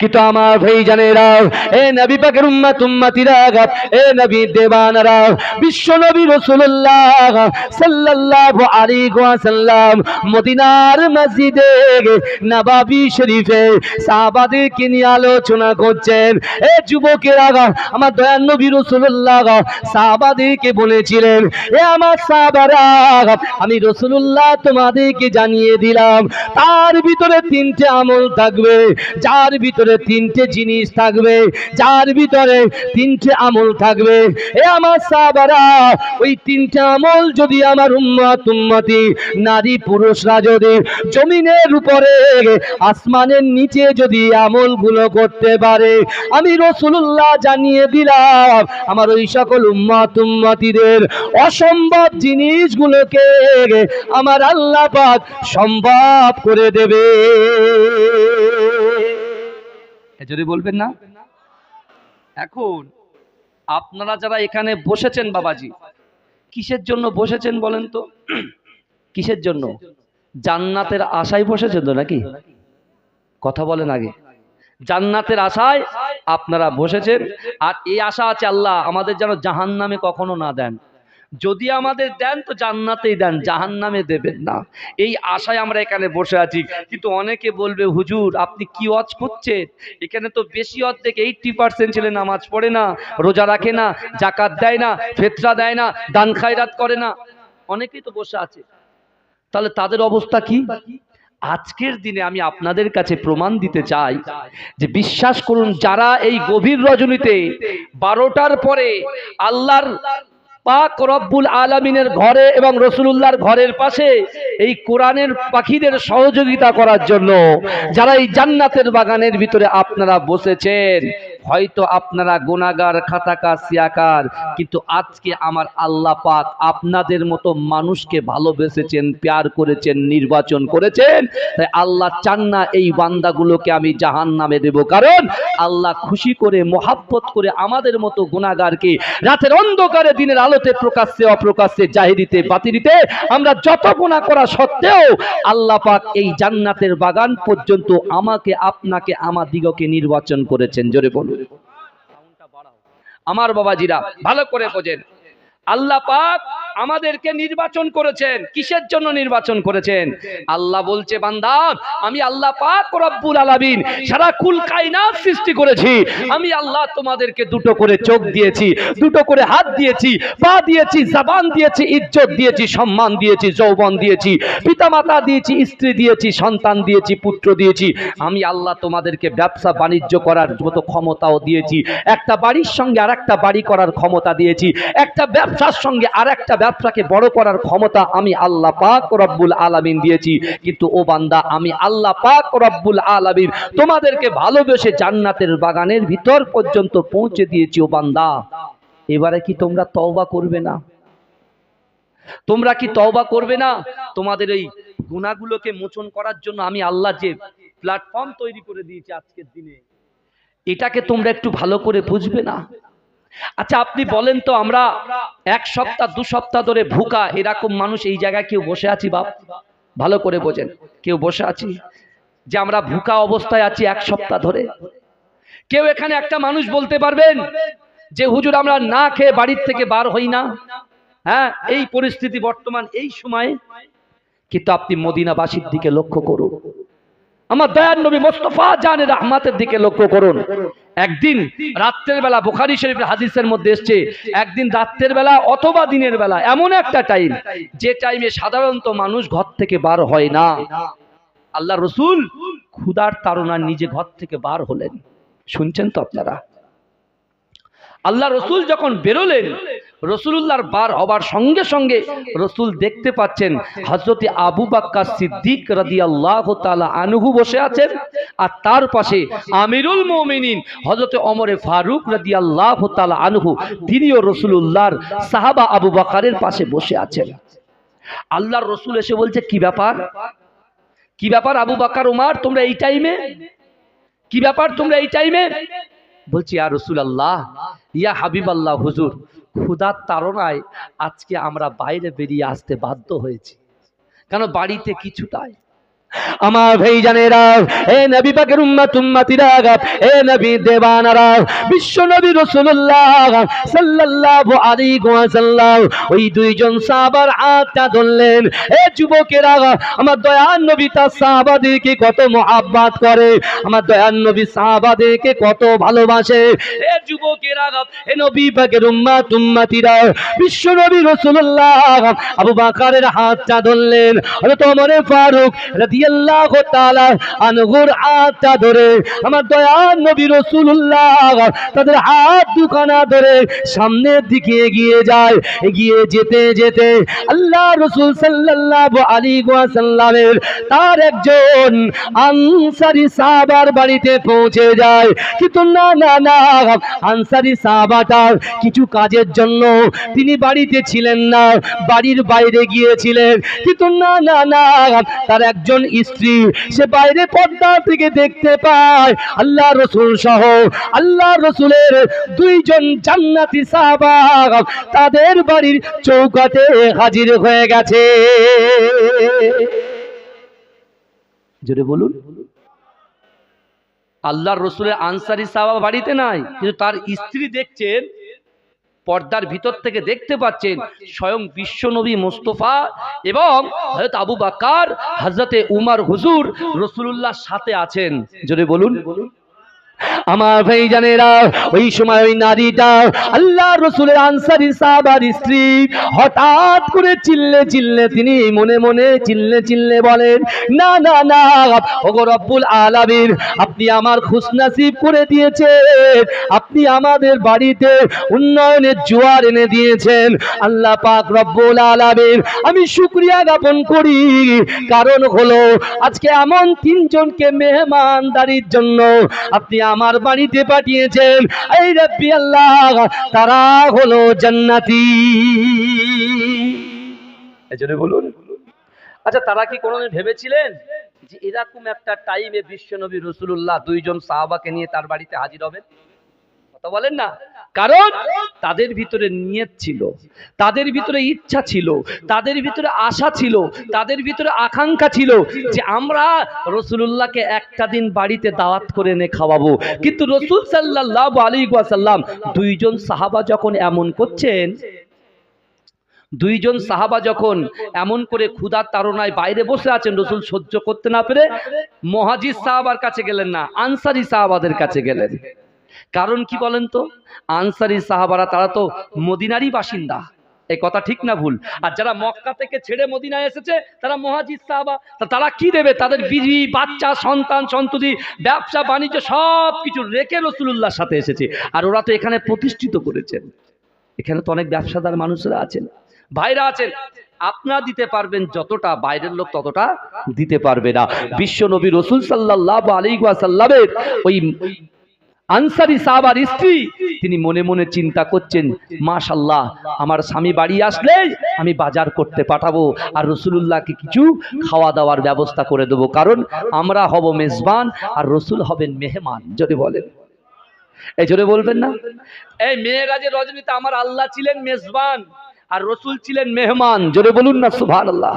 কিন্তু আমার ভাইজানেরা, এ নবী পাকের উম্মত উম্মতিরা, এ নবী দেবানরা, বিশ্ব নবী রাসূলুল্লাহ সাল্লাল্লাহু আলাইহি ওয়াসাল্লাম মদিনার মসজিদে নববী শরীফে সাহাবাদেরকে নিয়ে আলোচনা করছেন। এ যুবকেরা, আমার দয়ার নবী রাসূলুল্লাহ সাহাবাদেরকে বলেছিলেন, এ আমার সাহাবারা, আমি রাসূলুল্লাহ তোমাদেরকে জানিয়ে দিলাম, তার ভিতরে তিনটে আমল থাকবে, যার ভিতরে তিনটে জিনিস থাকবে, যার ভিতরে তিনটে আমল থাকবে। এ আমার সাহাবারা, ওই তিনটে আমল যদি আমার উম্মত উম্মতি নারী পুরুষরা যদি জমিনের উপরে আসমানের নিচে যদি আমলগুলো করতে পারে, আমি রাসূলুল্লাহ জানিয়ে দিলাম, আমার ওই সকল উম্মত উম্মতিদের অসম্ভব জিনিসগুলোকে আমার আল্লাহ পাক সম্ভব করে দেবে। যদি বলবেন না। এখন আপনারা যারা এখানে বসেছেন বাবাজি, কিসের জন্য বসেছেন বলেন তো? কিসের জন্য? জান্নাতের আশায় বসেছেন তো নাকি? কথা বলেন আগে। জান্নাতের আশায় আপনারা বসেছেন, আর এই আশা আছে আল্লাহ আমাদের যেন জাহান্নামে কখনো না দেন। যদি আমাদের দেন তো জান্নাতেই দেন, জাহান্নামে দেবেন না। এই আশায় আমরা এখানে বসে আছি। কিন্তু অনেকে বলবে, হুজুর আপনি কি ওয়াজ করছেন? এখানে তো বেশি অর্ধেক 80% ছেলে নামাজ পড়ে না, রোজা রাখে না, যাকাত দেয় না, ফিতরা দেয় না, দান খায়রাত করে না। অনেকেই তো বসে আছে, তাহলে তাদের অবস্থা কি? আজকের দিনে আমি আপনাদের কাছে প্রমাণ দিতে চাই যে বিশ্বাস করুন, যারা এই গভীর রজনীতে 12টার পরে আল্লাহর পাক রব্বুল আলামিনের ঘরে এবং রাসূলুল্লাহর ঘরের পাশে এই কোরআনের পাখিদের সহযোগিতা করার জন্য যারা এই জান্নাতের বাগানের ভিতরে আপনারা বসেছেন, হয়তো আপনারা গুনাহগার, খাতাকার, সিয়াকার, কিন্তু আজকে আমার আল্লাহ পাক আপনাদের মতো মানুষকে ভালোবেসেছেন, প্যার করেছেন, নির্বাচন করেছেন। তাই আল্লাহ চান না এই বান্দাগুলোকে আমি জাহান্নামে দেব, কারণ আল্লাহ খুশি করে মোহাব্বত করে আমাদের মতো গুনাহগারকে রাতের অন্ধকারে দিনের আলোতে প্রকাশ্যে অপ্রকাশ্যে জাহিরিতে বাতিরিতে আমরা যত গুনাহ করা সত্ত্বেও আল্লাহ পাক এই জান্নাতের বাগান পর্যন্ত আমাকে আপনাকে আমাদিগকে নির্বাচন করেছেন। জোরে বলুন। আমার বাবাজিরা ভালো করে বোঝেন, আল্লাহ পাক আমাদেরকে নির্বাচন করেছেন। কিসের জন্য নির্বাচন করেছেন? আল্লাহ বলছে, বান্দা আমি আল্লাহ পাক রব্বুল আলামিন সারা কুল কায়নাত সৃষ্টি করেছি। আমি আল্লাহ তোমাদেরকে দুটো করে চোখ দিয়েছি, দুটো করে হাত দিয়েছি, পা দিয়েছি, জবান দিয়েছি, ইজ্জত দিয়েছি, সম্মান দিয়েছি, যৌবন দিয়েছি, পিতামাতা দিয়েছি, স্ত্রী দিয়েছি, সন্তান দিয়েছি, পুত্র দিয়েছি। আমি আল্লাহ তোমাদেরকে ব্যবসা বাণিজ্য করার মতো ক্ষমতাও দিয়েছি। একটা বাড়ির সঙ্গে আরেকটা বাড়ি করার ক্ষমতা দিয়েছি। একটা ব্যবসার সঙ্গে আরেকটা ব্যবসাকে বড় করার ক্ষমতা আমি আল্লাহ পাক রব্বুল আলামিন দিয়েছি। কিন্তু ও বান্দা, আমি আল্লাহ পাক রব্বুল আলামিন তোমাদেরকে ভালোবেসে জান্নাতের বাগানের ভিতর পর্যন্ত পৌঁছে দিয়েছি। ও বান্দা, এবারে কি তোমরা তওবা করবে না? তোমরা কি তওবা করবে না? তোমাদের এই গুনাহগুলোকে মোচন করার জন্য আমি আল্লাহ যে প্ল্যাটফর্ম তৈরি করে দিয়েছি আজকের দিনে, এটাকে তোমরা একটু ভালো করে বুঝবে না? আচ্ছা আপনি বলেন তো, আমরা 1 সপ্তাহ 2 সপ্তাহ ধরে ভুকা এরকম মানুষ এই জায়গায় কেউ বসে আছি? বাপ ভালো করে বোঝেন, কেউ বসে আছি যে আমরা ভুকা অবস্থায় আছি 1 সপ্তাহ ধরে? কেউ এখানে একটা মানুষ বলতে পারবেন যে হুজুর আমরা না খেয়ে বাড়ির থেকে বার হই না? হ্যাঁ, এই পরিস্থিতি বর্তমান এই সময়ে। কিন্তু আপনি মদিনাবাসীর দিকে লক্ষ্য করুন, আমার দয়ার নবী মুস্তাফা জানে রহমাতের দিকে লক্ষ্য করুন। একদিন রাতের বেলা, বুখারী শরীফের হাদিসের মধ্যে এসেছে, একদিন রাতের বেলা অথবা দিনের বেলা এমন একটা টাইম যে টাইমে সাধারণত মানুষ ঘর থেকে বার হয় না, আল্লাহ রাসূল ক্ষুধার তাড়নায় নিজে ঘর থেকে বার হলেন। শুনছেন তো আপনারা? আল্লাহ রাসূল যখন বেরোলেন, রাসূলুল্লাহর বার হবার সঙ্গে সঙ্গে রাসূল দেখতে পাচ্ছেন হযরত আবু বকর সিদ্দিক রাদিয়াল্লাহু তাআলা আনহু বসে আছেন, আর তার পাশে আমিরুল মুমিনিন হযরত ওমর ফারুক রাদিয়াল্লাহু তাআলা আনহু, তিনিও রাসূলুল্লাহর সাহাবা আবু বকরের পাশে বসে আছেন। আল্লাহর রাসূল এসে বলছে, কি ব্যাপার, কি ব্যাপার আবু বকর, ওমর, তোমরা এই টাইমে? কি ব্যাপার তোমরা এই টাইমে? বলছি, ইয়া রাসূলুল্লাহ, ইয়া হাবিবাল্লাহ, হুজুর ক্ষুধার তাড়নায় আজকে আমরা বাইরে বেরিয়ে আসতে বাধ্য হয়েছি, কেন বাড়িতে কিছুটাই। আমার ভাইজানেরা, এ নবী পাকের উম্মতিরা, এ নবী দেবানারা, বিশ্ব নবী রাসূলুল্লাহ সাল্লাল্লাহু আলাইহি ওয়াসাল্লাম ওই দুইজন সাহাবার হাতটা ধরলেন। এ যুবকেরা, আমার দয়ার নবী তার সাহাবাদেরকে কত মহব্বত করে, আমার দয়ার নবী সাহাবাদেরকে কত ভালোবাসে। এ যুবকেরা, এ নবী পাকের উম্মতিরা, বিশ্ব নবী রাসূলুল্লাহ আবু বকরের হাতটা ধরলেন। হযরত ওমর ফারুক রাদিয়াল্লাহু তাআলা আনহুর হাতটা ধরে আমার দয়ার নবী রাসূলুল্লাহ তাদের হাত দুখানা ধরে সামনের দিকে এগিয়ে যায়। এগিয়ে যেতে যেতে আল্লাহ রাসূল সাল্লাল্লাহু আলাইহি ওয়াসাল্লামের তার একজন আনসারী সাহাবার বাড়িতে পৌঁছে যায়। কিন্তু না না না, আনসারী সাহাবাটা কিছু কাজের জন্য তিনি বাড়িতে ছিলেন না, বাড়ির বাইরে গিয়েছিলেন। কিন্তু না না না, তার একজন স্ত্রী সে বাইরে পর্দা থেকে দেখতে পায় আল্লাহ রাসূল সহ আল্লাহ রাসূলের দুইজন জান্নাতি সাহাবা তাদের বাড়ির চৌকাঠে হাজির হয়ে গেছে। জোরে বলুন। আল্লাহর রাসূলের আনসারী সাহাবা বাড়িতে নাই, কিন্তু তার স্ত্রী দেখছেন, পর্দার ভিতর থেকে দেখতে পাচ্ছেন স্বয়ং বিশ্বনবী মুস্তাফা এবং হযরত আবু বকর, হযরতে উমর হুজুর রাসূলুল্লাহর সাথে আছেন। জোরে বলুন। আমার ভাইজানেরা, ওই সময় ওই নারীটা আল্লাহ রাসূলের আনসারী সাহাবার স্ত্রী হঠাৎ করে চিল্লে চিল্লে তিনি মনে মনে চিল্লে চিল্লে বলেন, না না না, ওগো রব্বুল আলামিন, আপনি আমার খুশনসিব করে দিয়েছেন, আপনি আমাদের বাড়িতে উন্নয়নের জোয়ার এনে দিয়েছেন। আল্লাহ পাক রব্বুল আলামিন, আমি শুকরিয়া জ্ঞাপন করি, কারণ হলো আজকে এমন তিনজনকে মেহমানদারির জন্য আপনি আমার বাড়িতে পাঠিয়েছেন। এই রব্বি আল্লাহ, তারা হলো জান্নাতি। এজন্য বলুন, আচ্ছা তারা কি কোনোদিন ভেবেছিলেন যে এরকম একটা টাইমে বিশ্বনবী রাসূলুল্লাহ দুইজন সাহাবাকে নিয়ে তার বাড়িতে হাজির হবেন? কথা বলেন না। কারণ তাদের ভিতরে নিয়ত ছিল, তাদের ভিতরে ইচ্ছা ছিল, তাদের ভিতরে আশা ছিল, তাদের ভিতরে আকাঙ্ক্ষা ছিল যে আমরা রাসূলুল্লাহকে একটা দিন বাড়িতে দাওয়াত করে এনে খাওয়াবো। কিন্তু রাসূল সাল্লাল্লাহু আলাইহি ওয়াসাল্লাম দুইজন সাহাবা যখন এমন করছেন, দুইজন সাহাবা যখন এমন করে ক্ষুধার তাড়নায় বাইরে বসে আছেন, রাসূল সহ্য করতে না পেরে মুহাজির সাহাবার কাছে গেলেন না, আনসারী সাহাবাদের কাছে গেলেন। কারণ কি বলেন তো, আনসারী সাহাবারা তারা তো মদিনারই বাসিন্দা, এই কথা ঠিক না ভুল? আর যারা মক্কা থেকে ছেড়ে মদিনায় এসেছে তারা মুহাজির সাহাবা, তারা কি দেবে? তাদের বিবি বাচ্চা সন্তান সন্ততি ব্যবসা বাণিজ্য সব কিছু রেখে রাসূলুল্লাহর সাথে এসেছে। আর ওরা তো এখানে প্রতিষ্ঠিত করেছেন, এখানে তো অনেক ব্যবসাদার মানুষরা আছেন, ভাইরা আছেন। আপনারা দিতে পারবেন যতটা, বাইরের লোক ততটা দিতে পারবে না। বিশ্ব নবী রাসূল সাল্লাল্লাহু আলাইহি ওয়াসাল্লামের ওই আনসারী সাহাবার স্ত্রী তিনি মনে মনে চিন্তা করছেন, মাশাআল্লাহ, আমার স্বামী বাড়ি আসলে আমি বাজার করতে পাঠাবো আর রাসূলুল্লাহকে কিছু খাওয়া দাওয়ার ব্যবস্থা করে দেবো, কারণ আমরা হব মেজবান আর রাসূল হবেন মেহমান। যদি বলেন, এই জোরে বলবেন না? এই মেরাজের রজনীতে আমার আল্লাহ ছিলেন মেজবান আর রাসূল ছিলেন মেহমান। জোরে বলুন না সুবহানাল্লাহ।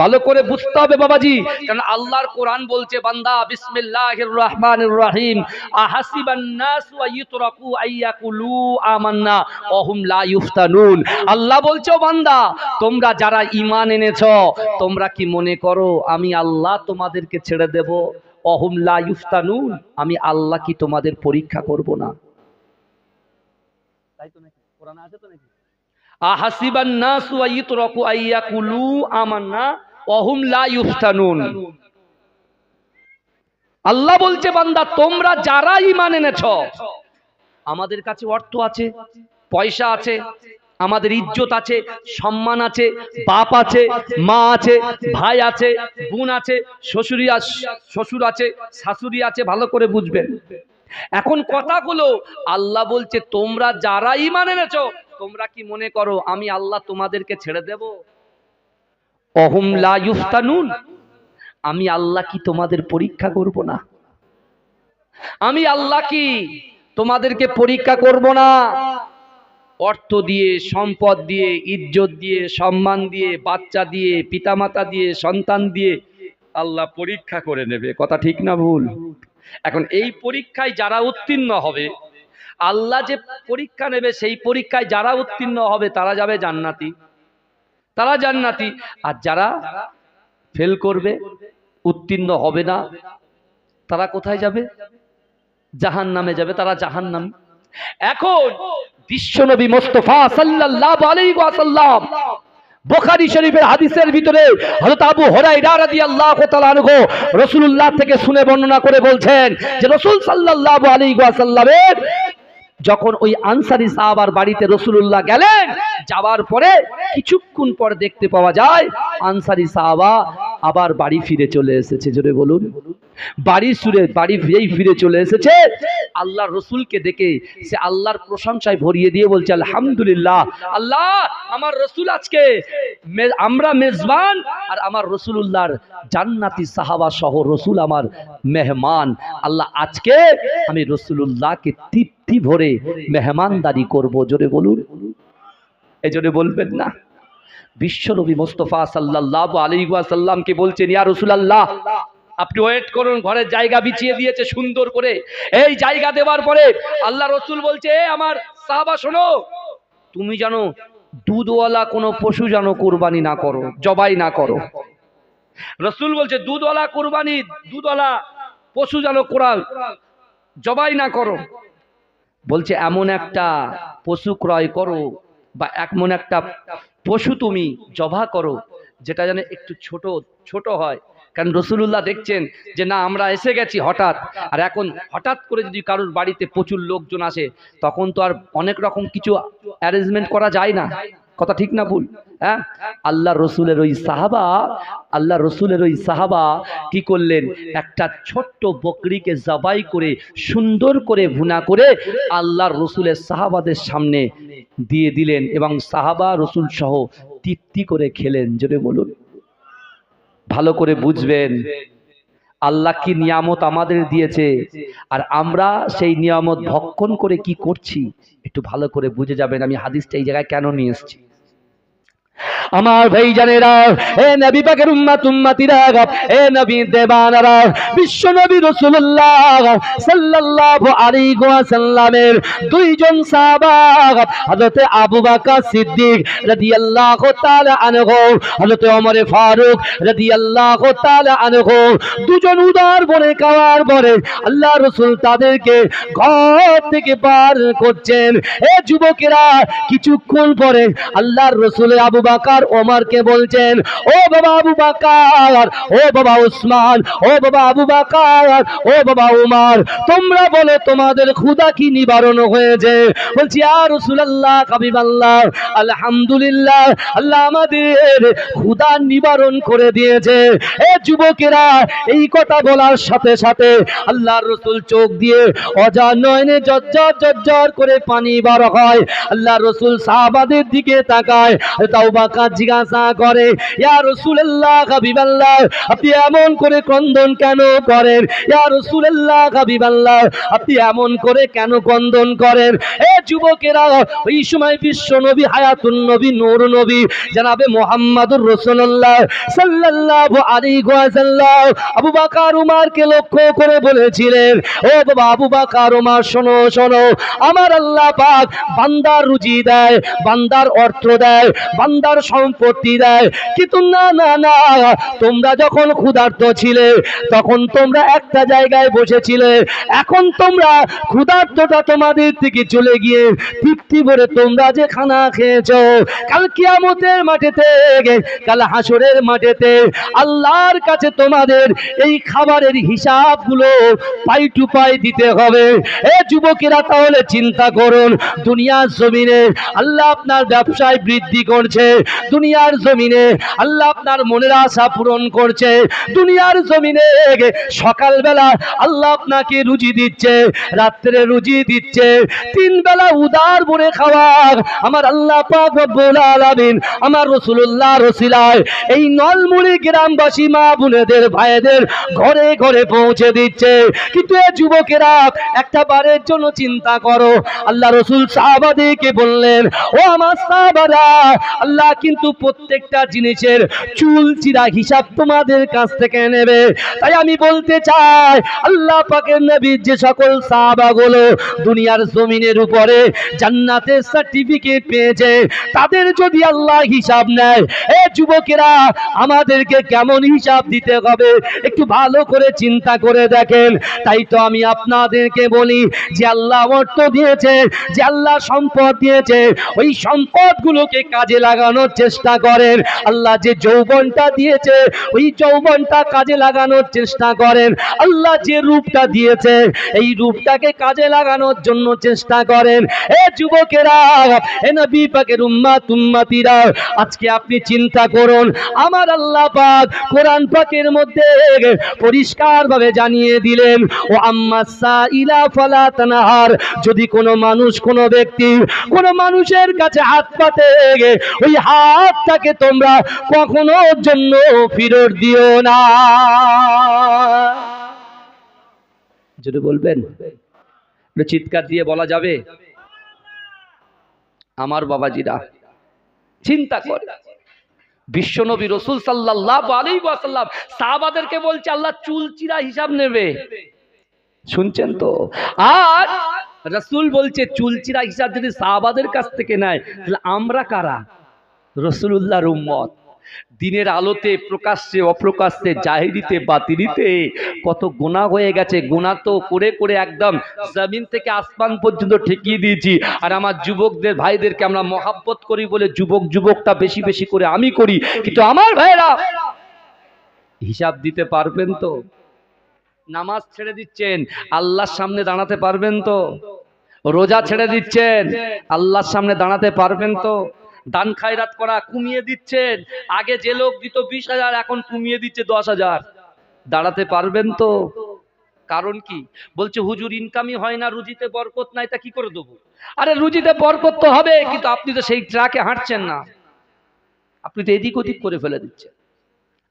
ভালো করে বুঝতে হবে বাবাজি, কারণ আল্লাহর কোরআন বলছে, বান্দা বিসমিল্লাহির রহমানির রহিম, আহাসিবান নাস ওয়া ইউতরাকু আইয়াকুলু আমান্না ওয়া হুম লা ইফতানুন। আল্লাহ বলছে, ও বান্দা, তোমরা যারা ঈমান এনেছো, তোমরা কি মনে করো আমি আল্লাহ তোমাদেরকে ছেড়ে দেব? ওয়া হুম লা ইফতানুন, আমি আল্লাহ কি তোমাদের পরীক্ষা করব না? তাই তো নাকি? কোরআনে আছে তো নাকি? আহাসিবান নাস ওয়া ইউতরাকু আইয়াকুলু আমান্না ওয়া হুম লা ইফতানুন। আল্লাহ বলছে, বান্দা তোমরা যারা ঈমান এনেছো, আমাদের কাছে অর্থ আছে, পয়সা আছে, আমাদের ইজ্জত আছে, সম্মান আছে, বাপ আছে, মা আছে, ভাই আছে, বোন আছে, শ্বশুর আছে, শাশুড়ি আছে, ভালো করে বুঝবেন। এখন কথাগুলো আল্লাহ বলছে, তোমরা যারা ঈমান এনেছো, তোমরা কি মনে করো আমি আল্লাহ তোমাদেরকে ছেড়ে দেব? অহুম লা ইফতানুন, আমি আল্লাহ কি তোমাদের পরীক্ষা করব না? আমি আল্লাহ কি তোমাদেরকে পরীক্ষা করব না? অর্থ দিয়ে, সম্পদ দিয়ে, ইজ্জত দিয়ে, সম্মান দিয়ে, বাচ্চা দিয়ে, পিতামাতা দিয়ে, সন্তান দিয়ে আল্লাহ পরীক্ষা করে নেবে, কথা ঠিক না ভুল? এখন এই পরীক্ষায় যারা উত্তীর্ণ হবে, আল্লাহ যে পরীক্ষা নেবে সেই পরীক্ষায় যারা উত্তীর্ণ হবে তারা যাবে জান্নাতি, তারা জান্নাতি। আর যারা ফেল করবে, উত্তীর্ণ হবে না, তারা কোথায় যাবে? জাহান্নামে যাবে, তারা জাহান্নামী। এখন বিশ্বনবী মুস্তাফা সাল্লাল্লাহু আলাইহি ওয়াসাল্লাম বুখারী শরীফের হাদিসের ভিতরে হযরত আবু হুরায়রা রাদিয়াল্লাহু তাআলা আনহু রাসূলুল্লাহ থেকে শুনে বর্ণনা করে বলছেন যে রাসূল সাল্লাল্লাহু আলাইহি ওয়াসাল্লামের যখন ওই আনসারী সাহাবার বাড়িতে রাসূলুল্লাহ গেলেন, যাওয়ার পরে কিছুক্ষণ পর দেখতে পাওয়া যায় আনসারী সাহাবা আবার বাড়ি ফিরে চলে এসেছে। জোরে বলুন, বাড়ি ফিরে চলে এসেছে। আল্লাহর রসুলকে দেখে সে আল্লাহর প্রশংসায় ভরিয়ে দিয়ে বলছে আলহামদুলিল্লাহ, আল্লাহ আমার রসুল আজকে আমরা মেজবান, আর আমার রসুলুল্লাহর জান্নাতি সাহাবা সহ রসুল আমার মেহমান। আল্লাহ আজকে আমি রসুলুল্লাহকে তৃপ্তি ভরে মেহমানদারি করব। জোরে বলুন, এই জোরে বলবেন না? বিশ্বনবী মুস্তাফা সাল্লাল্লাহু আলাইহি ওয়াসাল্লামকে বলছেন, ইয়া রাসূলুল্লাহ আপনি ওয়েট করুন, ঘরের জায়গা বিছিয়ে দিয়েছে সুন্দর করে। এই জায়গা দেওয়ার পরে আল্লাহ রসুল বলছে, আমার সাহাবা শোনো, তুমি জানো দুধওয়ালা কোনো পশু যেন কুরবানি না করো, জবাই না করো। রসুল বলছে দুধওয়ালা কুরবানি, দুধওয়ালা পশু যেন জবাই না করো। বলছে এমন একটা পশু ক্রয় করো বা এমন একটা পশু তুমি জবা করো যেটা যেন একটু ছোট ছোট হয়। কারণ রসুলুল্লাহ দেখছেন যে না আমরা এসে গেছি হঠাৎ, আর এখন হঠাৎ করে যদি কারোর বাড়িতে প্রচুর লোকজন আসে তখন তো আর অনেক রকম কিছু অ্যারেঞ্জমেন্ট করা যায় না, কথা ঠিক না ভুল? হ্যাঁ, আল্লাহ রসুলের ওই সাহাবা কি করলেন, একটা ছোট্ট বকরিকে জবাই করে সুন্দর করে ভুনা করে আল্লাহর রসুলের সাহাবাদের সামনে দিয়ে দিলেন এবং সাহাবা রসুল সহ তৃপ্তি করে খেলেন। জোরে বলুন। ভালো করে বুঝবেন আল্লাহ কি নিয়ামত আমাদের দিয়েছে, আর আমরা সেই নিয়ামত ভক্ষণ করে কি করছি একটু ভালো করে বুঝে যাবেন আমি হাদিসটা এই জায়গায় কেন নিয়ে এসেছি। আমার ভাইজানেরা, এ নবী পাকের উম্মতিরা, এ নবী দেবানারা, বিশ্ব নবী রাসূলুল্লাহ সাল্লাল্লাহু আলাইহি ওয়াসাল্লামের দুইজন সাহাবা হযরত আবু বকর সিদ্দিক রাদিয়াল্লাহু তাআলা আনহু, হযরত ওমর ফারুক রাদিয়াল্লাহু তাআলা আনহু, দুজন উদার বনে খাওয়ার পরে আল্লাহ রাসূল তাদেরকে ঘর থেকে বার করছেন। এ যুবকেরা, কিছুক্ষণ পরে আল্লাহর রাসূল আবু বকর ওমরকে বলছেন, ও বাবা আবু বকর, ও বাবা উসমান, ও বাবা আবু বকর, ও বাবা উমর, তোমরা বলে তোমাদের ক্ষুধা কি নিবারণ হয়েছে? বলছি ইয়া রাসূলুল্লাহ, হাবিবাল্লাহ, আলহামদুলিল্লাহ, আল্লাহ আমাদের ক্ষুধা নিবারণ করে দিয়েছে। এ যুবকেরা, এই কথা বলার সাথে সাথে আল্লাহর রাসূল চোখ দিয়ে অজার নয়নে ঝরঝর করে পানি বার হয়। আল্লাহর রাসূল সাহাবাদের দিকে তাকায়, তাও বাকা জিজ্ঞাসা করে, ইয়া রাসূলুল্লাহ, হাবিবাল্লাহ, আপনি এমন করে ক্রন্দন কেন করেন? ইয়া রাসূলুল্লাহ, হাবিবাল্লাহ, আপনি এমন করে কেন ক্রন্দন করেন? এ যুবকেরা, ওই সময় বিশ্ব নবী, হায়াতুন নবী, নূর নবী জনাবে মুহাম্মদুর রাসূলুল্লাহ সাল্লাল্লাহু আলাইহি ওয়াসাল্লাম আবু বকর উমরকে লক্ষ্য করে বলেছিলেন, ও বাবা আবু বকর উমর, শোনো শোনো, আমার আল্লাহ পাক বান্দার রুজি দেয়, বান্দার অর্থ দেয়, বান্দার সম্পত্তি দেয়, কিন্তু না না না, তোমরা যখন ক্ষুধার্ত ছিলে তখন তোমরা একটা জায়গায় বসেছিলে, এখন তোমরা ক্ষুধার্তটা তোমাদের থেকে চলে গিয়ে তৃপ্তি ভরে তোমরা যে খানা খেয়েছো, কাল কিয়ামতের মাঠেতে, কাল হাসরের মাঠেতে আল্লাহর কাছে তোমাদের এই খাবারের হিসাবগুলো পাই টু পাই দিতে হবে। এ যুবকেরা, তাহলে চিন্তা করুন, দুনিয়ার জমিনে আল্লাহ আপনার ব্যবসায় বৃদ্ধি করছে, দুনিয়ার জমিনে আল্লাহ আপনার মনের আশা পূরণ করছে, দুনিয়ার জমিনে সকালবেলা আল্লাহ আপনাকে রুজি দিচ্ছে, রাত্রে রুজি দিচ্ছে, তিন বেলা উদার ভরে খাওয়া আমার আল্লাহ পাক রব্বুল আলামিন আমার রাসূলুল্লাহ রসিলায় এই নলমুড়ি গ্রামবাসী মা বোনেদের ভাইদের ঘরে ঘরে পৌঁছে দিচ্ছে। কিন্তু এ যুবকেরা, একটা বারের জন্য চিন্তা করো, আল্লাহ রাসূল সাহাবাদেরকে বললেন, ও আমার সাহাবারা, আল্লাহ আল্লাহ কিন্তু প্রত্যেকটা জিনিসের চুলচিরা হিসাব তোমাদের কাছ থেকে নেবে। তাই আমি বলতে চাই, আল্লাহ পাকের নবীর যে সকল সাহাবাগুলো দুনিয়ার জমিনের উপরে জান্নাতের সার্টিফিকেট পেয়েছে, তাদের যদি আল্লাহ হিসাব নেয়, এ যুবকেরা আমাদেরকে কেমন হিসাব দিতে হবে একটু ভালো করে চিন্তা করে দেখেন। তাই তো আমি আপনাদেরকে বলি যে আল্লাহ অর্থ দিয়েছে, যে আল্লাহ সম্পদ দিয়েছে, ওই সম্পদগুলোকে কাজে লাগানোর চেষ্টা করেন। আল্লাহ যে যৌবনটা দিয়েছে, ওই যৌবনটা কাজে লাগানোর চেষ্টা করেন। আল্লাহ যে রূপটা দিয়েছে, এই রূপটাকে কাজে লাগানোর জন্য চেষ্টা করেন। এ যুবকেরা, এ নবী পাকের উম্মতিরা, আজকে আপনি চিন্তা করুন, আমার আল্লাহ পাক কোরআন পাকের মধ্যে পরিষ্কারভাবে জানিয়ে দিলেন, ও আম্মাস সাইলা ফালা তানহার, যদি কোনো মানুষ, কোনো ব্যক্তি, কোনো মানুষের কাছে হাত পাতে, ওই হাতটাকে তোমরা কখনো জন্য ফেরত দিও না। যদি বলবেন, চিৎকার দিয়ে বলা যাবে? আমার বাবাজিরা চিন্তা করে, বিশ্বনবী রাসূল সাল্লাল্লাহু আলাইহি ওয়াসাল্লাম সাহাবাদেরকে বলছে আল্লাহ চুলচিরা হিসাব নেবে। শুনছেন তো? আর রাসূল বলছে চুলচিরা হিসাব যদি সাহাবাদের কাছ থেকে নেয়, তাহলে আমরা কারা? রাসূলুল্লাহর উম্মত। দিনের আলোতে, প্রকাশ্যে অপ্রকাশ্যে, জাহিরিতে বাতিনিতে কত গুনাহ হয়ে গেছে। গুনাহ তো করে করে একদম জমিন থেকে আসমান পর্যন্ত ঠেকিয়ে দিয়েছি। আর আমার যুবকদের ভাইদেরকে আমরা মহাব্বত করি বলে যুবকটা বেশি বেশি করে আমি করি। কিন্তু আমার ভাইরা হিসাব দিতে পারবেন তো? নামাজ ছেড়ে দিচ্ছেন, আল্লাহর সামনে দাঁড়াতে পারবেন তো? রোজা ছেড়ে দিচ্ছেন, আল্লাহর সামনে দাঁড়াতে পারবেন তো? দান খায়রাত করা কমিয়ে দিচ্ছেন, আগে যে লোক দিত 20,000 এখন কমিয়ে দিচ্ছে 10,000, দাঁড়াতে পারবেন তো? কারণ কি? বলছে হুজুর ইনকামই হয় না, রুজিতে বরকত নাই, তা কি করে দেবো? আরে রুজিতে বরকত তো হবে, কিন্তু আপনি তো সেই ট্রাকে হাঁটছেন না, আপনি তো এদিক ওদিক করে ফেলে দিচ্ছেন।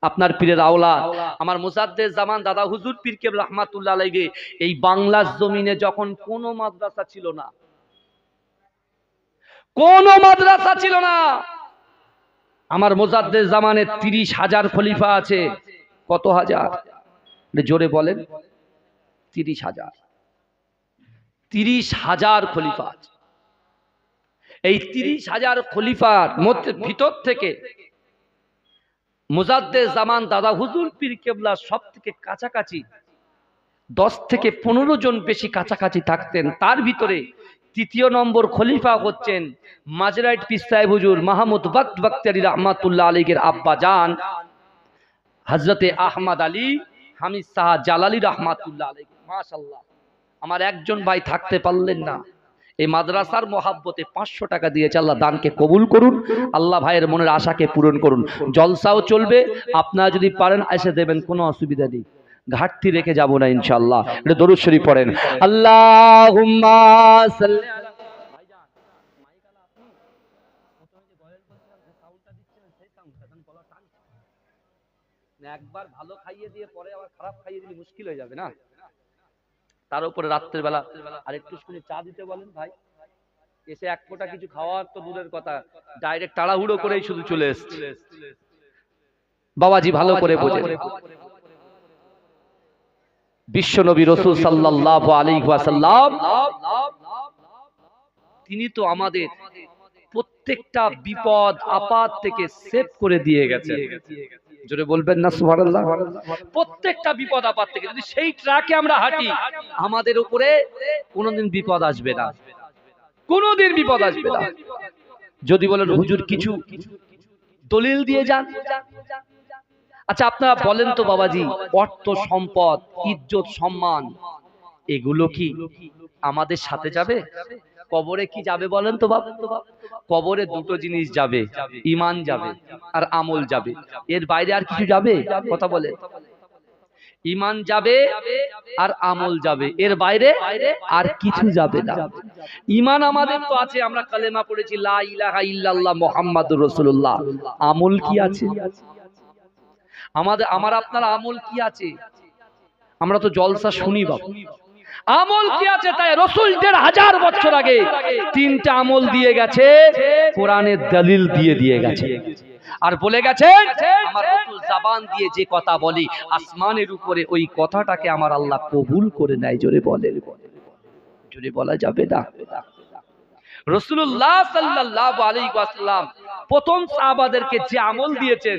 আপনার পীরের আওলাদ আমার মুজাদ্দেদ জামান দাদা হুজুর পীর কেবলা রাহমাতুল্লাহ আলাইহি, এই বাংলার জমিনে যখন কোনো মাদ্রাসা ছিল না, কোন মাদ্রাসা ছিল না, আমার মুজাদ্দেদ জামানের 30,000 খলিফা আছে। কত হাজার? জোরে বলেন। 30,000। 30,000 খলিফা আছে। এই 30,000 খলিফার মধ্যে ভিতর থেকে মুজাদ্দেদ জামান দাদা হুজুর পীর কেবলা সব থেকে কাছাকাছি 10 থেকে 15 জন বেশি কাছাকাছি থাকতেন। তার ভিতরে তৃতীয় নম্বর খলিফা হচ্ছেন মাঝরাইট পীর সাহেব হুজুর মাহমুদ বক্ত বক্তিয়ারি রাহমাতুল্লাহ আলাইহির আব্বা জান হযরতে আহমদ আলী হামিদ শাহ জালালি রাহমাতুল্লাহ আলাইহি। মাশাআল্লাহ, আমার একজন ভাই থাকতে পারলেন না, এই মাদ্রাসার মহাব্বতে 500 টাকা দিয়েছে। আল্লাহ দানকে কবুল করুন, আল্লাহ ভাইয়ের মনের আশাকে পূরণ করুন। জলসাও চলবে, আপনারা যদি পারেন এসে দেবেন, কোনো অসুবিধা নেই, ঘাটতি রেখে যাব না ইনশাআল্লাহ। এটা দরুদ শরীফ পড়েন, আল্লাহুম্মা সাল্লি আলা। ভাইজান মাইক আলা আপনি প্রথমে যে বয়েল করছিলেন যে সাউন্ডটা দিচ্ছিলেন, সেই সাউন্ডটা দেন, বলা টান না, একবার ভালো খাইয়ে দিয়ে পরে আবার খারাপ খাইয়ে দিলে মুশকিল হয়ে যাবে না। তার উপরে রাত্রের বেলা আর একটু শুনে চা দিতে বলেন ভাই, এসে এক ফোঁটা কিছু খাওয়ার তো দূরের কথা, ডাইরেক্ট তাড়াহুড়ো করেই শুধু চলে এসছে। বাবাজি ভালো করে বোঝেন, বিশ্বনবী রাসূল সাল্লাল্লাহু আলাইহি ওয়াসাল্লাম তিনি তো আমাদের প্রত্যেকটা বিপদ আপদ থেকে সেভ করে দিয়ে গেছেন। জোরে বলবেন না সুবহানাল্লাহ। প্রত্যেকটা বিপদ আপদ থেকে যদি সেই ট্রাকে আমরা হাঁটি, আমাদের উপরে কোনোদিন বিপদ আসবে না, কোনোদিন বিপদ আসবে না। যদি বলেন হুজুর কিছু দলিল দিয়ে যান, আচ্ছা আপনারা বলেন তো বাবাজি, অর্থ সম্পদ ইজ্জত সম্মান এগুলো কি আমাদের সাথে যাবে? কবরে কি যাবে বলেন তো বাবা? কবরে দুটো জিনিস যাবে, ঈমান যাবে আর আমল যাবে, এর বাইরে আর কিছু যাবে? কথা বলে, ঈমান যাবে আর আমল যাবে, এর বাইরে আর কিছু যাবে না। ঈমান আমাদের তো আছে, আমরা কালেমা পড়েছি লা ইলাহা ইল্লাল্লাহ মুহাম্মাদুর রাসূলুল্লাহ। আমল কি আছে আমাদের? আমার আপনার আমল কি আছে? আমরা তো জলসা শুনি বাবা, আমল কি আছে তাই রাসূল ১৫০০ বছর আগে তিনটা আমল দিয়ে গেছে, কোরআনের দলিল দিয়ে গেছে। আর বলে গেছেন আমার রাসূল জবান দিয়ে যে কথা বলে আসমানের উপরে ওই কথাটাকে আমার আল্লাহ কবুল করে নেয়। জোরে বলে, জোরে বলা যাবে না। রাসূলুল্লাহ সাল্লাল্লাহু আলাইহি ওয়াসাল্লাম প্রথম সাহাবাদেরকে যে আমল দিয়েছেন